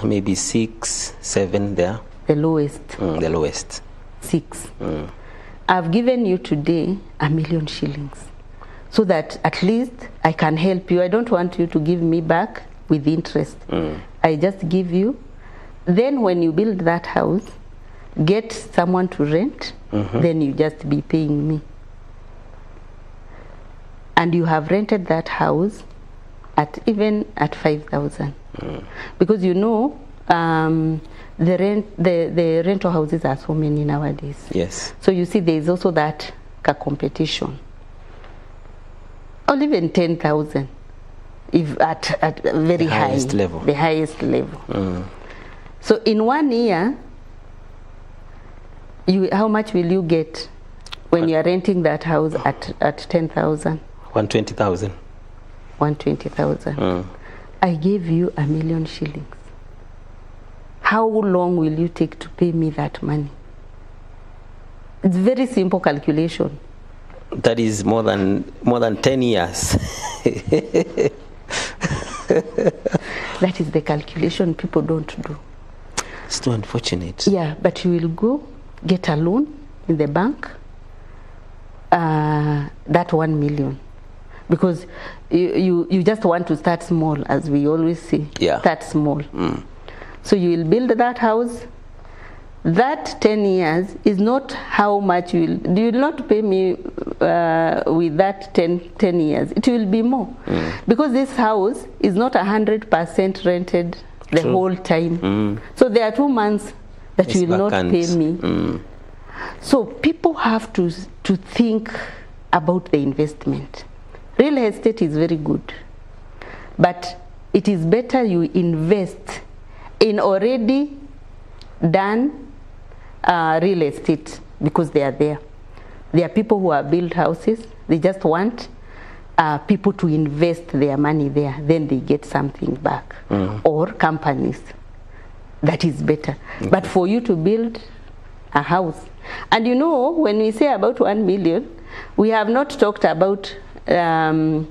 Maybe 6, 7 there. The lowest. The lowest. 6. I've given you today 1 million shillings. So that at least I can help you. I don't want you to give me back with interest. I just give you. Then when you build that house, get someone to rent, then you just be paying me. And you have rented that house even at 5,000. Because the rental houses are so many nowadays. Yes. So you see there is also that competition. Or even 10,000, if at very high level. The highest level. So in 1 year, how much will you get when you are renting that house at 10,000? 120,000. 120,000. I gave you 1 million shillings. How long will you take to pay me that money? It's very simple calculation. That is more than 10 years. That is the calculation people don't do. It's too unfortunate. Yeah, but you will go get a loan in the bank, that 1 million. Because you just want to start small, as we always say. Yeah. Start small. So you will build that house. that 10 years is not how much you will not pay me with that 10 years. It will be more. Because this house is not 100% rented the whole time. So there are 2 months that you will not pay me. So people have to think about the investment. Real estate is very good, but it is better you invest in already done real estate, because they are there. There are people who have built houses. They just want people to invest their money there. Then they get something back. Or companies. That is better. But for you to build a house, and you know, when we say about 1 million, we have not talked about the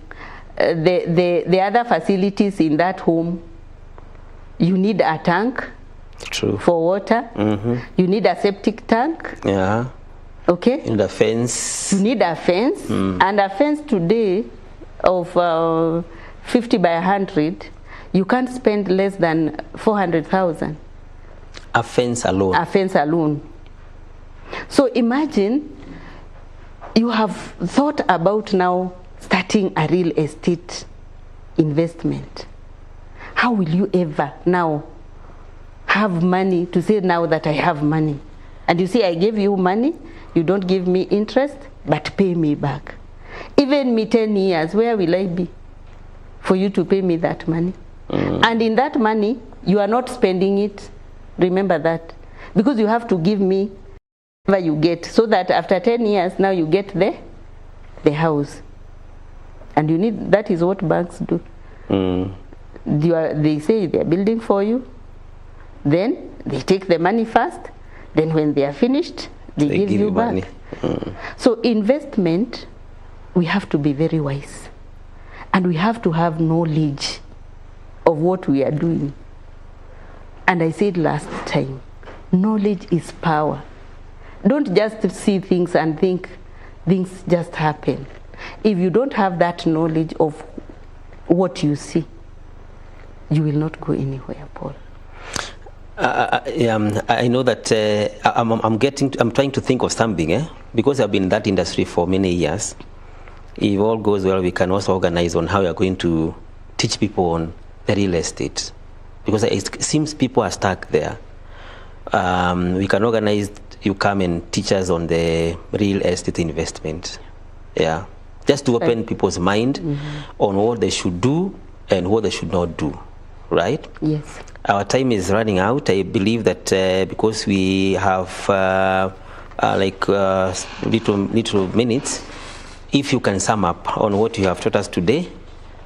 other facilities in that home. You need a tank. True. For water. You need a septic tank. Yeah. Okay. You need a fence. You need a fence. And a fence today of 50 by 100, you can't spend less than 400,000. A fence alone. A fence alone. So imagine you have thought about now starting a real estate investment. How will you ever now have money to say now that I have money? And you see, I gave you money, you don't give me interest, but pay me back. Even me 10 years, where will I be for you to pay me that money? And in that money, you are not spending it. Remember that. Because you have to give me whatever you get, so that after 10 years, now you get the house. And you need, that is what banks do. They say they are building for you. Then they take the money first. Then when they are finished, they give you back. So investment, we have to be very wise. And we have to have knowledge of what we are doing. And I said last time, knowledge is power. Don't just see things and think things just happen. If you don't have that knowledge of what you see, you will not go anywhere, Paul. I know that I'm trying to think of something, because I've been in that industry for many years. If all goes well, we can also organize on how we are going to teach people on the real estate, because it seems people are stuck there. We can organize, you come and teach us on the real estate investment. Yeah, just to open people's mind on what they should do and what they should not do, right? Yes. Our time is running out. I believe that because we have little minutes, if you can sum up on what you have taught us today,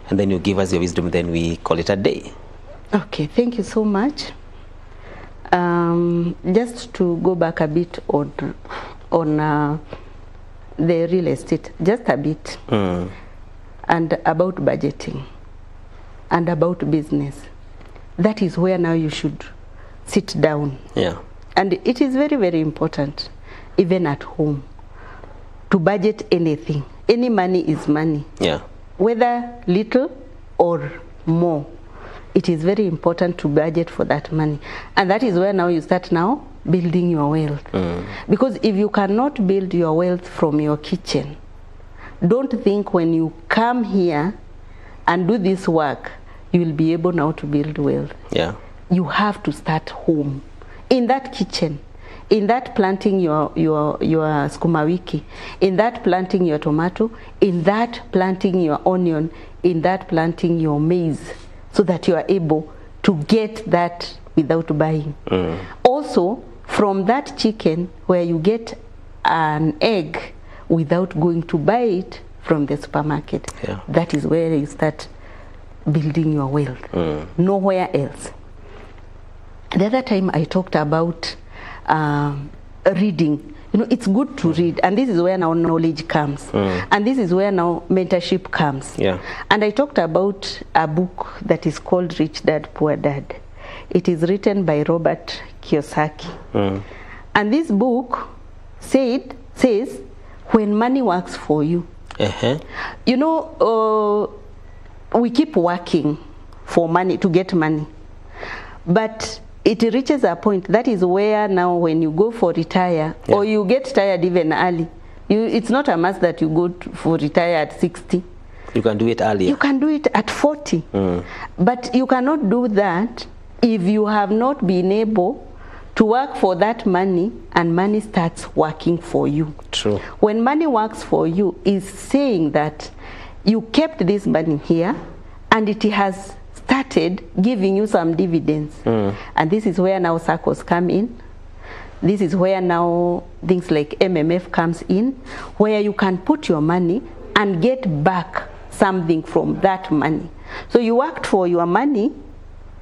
and then you give us your wisdom, then we call it a day. Okay, thank you so much. Just to go back a bit on the real estate, just a bit, and about budgeting, and about business. That is where now you should sit down. Yeah. And it is very, very important, even at home, to budget anything. Any money is money. Yeah. Whether little or more, it is very important to budget for that money. And that is where now you start now building your wealth. Because if you cannot build your wealth from your kitchen, don't think when you come here and do this work, you will be able now to build wealth. Yeah. You have to start home, in that kitchen, in that planting your sukuma wiki, in that planting your tomato, in that planting your onion, in that planting your maize, so that you are able to get that without buying. Also, from that chicken where you get an egg without going to buy it from the supermarket, that is where you start building your wealth. Nowhere else. The other time I talked about reading. You know, it's good to read, and this is where now knowledge comes, and this is where now mentorship comes. Yeah. And I talked about a book that is called Rich Dad Poor Dad. It is written by Robert Kiyosaki, and this book says when money works for you. You know, we keep working for money, to get money, but it reaches a point, that is where now when you go for retire, or you get tired even early, it's not a must that you go for retire at 60. You can do it earlier. You can do it at 40. But you cannot do that if you have not been able to work for that money and money starts working for you. True. When money works for you, is saying that you kept this money here and it has started giving you some dividends. And this is where now circles come in. This is where now things like MMF comes in, where you can put your money and get back something from that money. So you worked for your money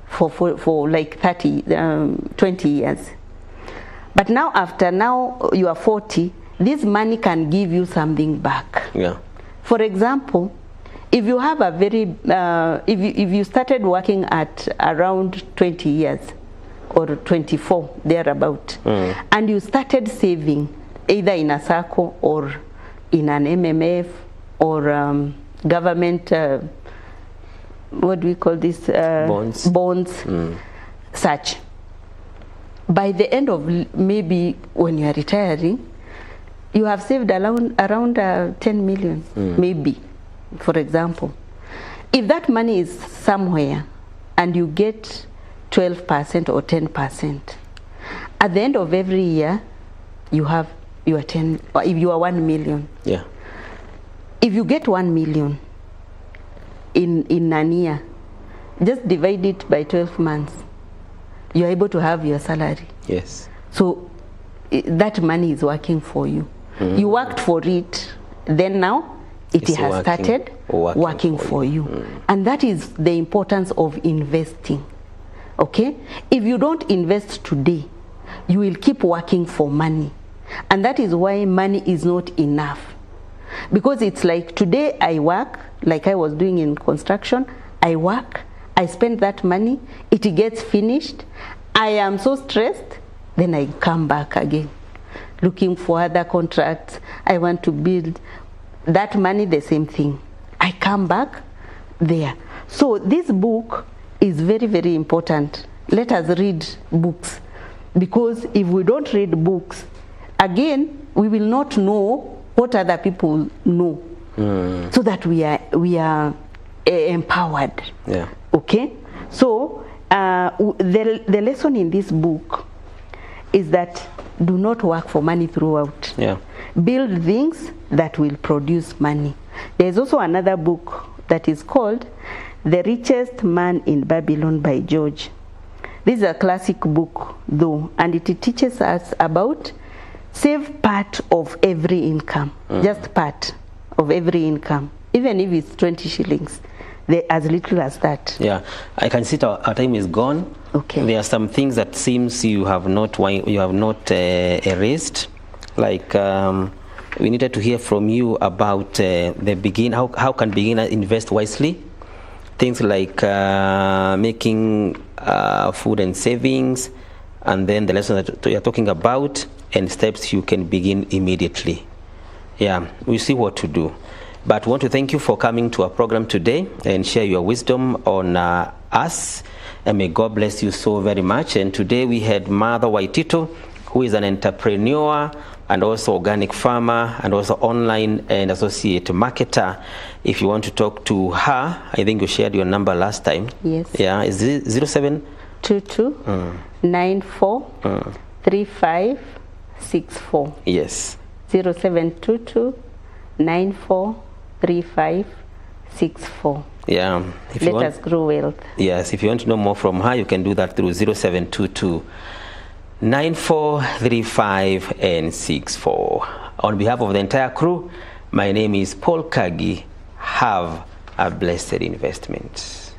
for like 20 years. But now after now you are 40, this money can give you something back. Yeah. For example, if you have a very, if you started working at around 20 years or 24, thereabout, and you started saving either in a SACCO or in an MMF or government, what do we call this? Bonds, such. By the end of maybe when you are retiring, you have saved around 10 million, maybe. For example, if that money is somewhere and you get 12% or 10%, at the end of every year, you have your 10, or if you are 1 million. Yeah. If you get 1 million in an year, just divide it by 12 months, you're able to have your salary. Yes. So that money is working for you. You worked for it, then now it has started working for you. And that is the importance of investing. Okay? If you don't invest today, you will keep working for money. And that is why money is not enough. Because it's like today I work, like I was doing in construction, I work, I spend that money, it gets finished, I am so stressed, then I come back again, looking for other contracts, I want to build. That money, the same thing. I come back there. So this book is very, very important. Let us read books. Because if we don't read books, again, we will not know what other people know. So that we are empowered. Yeah. Okay? So the lesson in this book is that do not work for money throughout. Yeah. Build things that will produce money. There's also another book that is called The Richest Man in Babylon by George. This is a classic book though, and it teaches us about save part of every income, just part of every income, even if it's 20 shillings, as little as that. Yeah, I can see our time is gone. Okay. There are some things that seems you have not erased. Like we needed to hear from you about the begin. How can beginners invest wisely? Things like making food and savings, and then the lesson that you are talking about, and steps you can begin immediately. Yeah, we see what to do. But we want to thank you for coming to our program today and share your wisdom on us. And may God bless you so very much. And today we had Mother Waitito, who is an entrepreneur and also organic farmer and also online and associate marketer. If you want to talk to her, I think you shared your number last time. Yes. Yeah, is it 0722 94 3564. Yes. 0722 94 3564. Yeah. Let us grow wealth. Yes, if you want to know more from her, you can do that through 0722 9435 and 64. On behalf of the entire crew, my name is Paul Kagi. Have a blessed investment.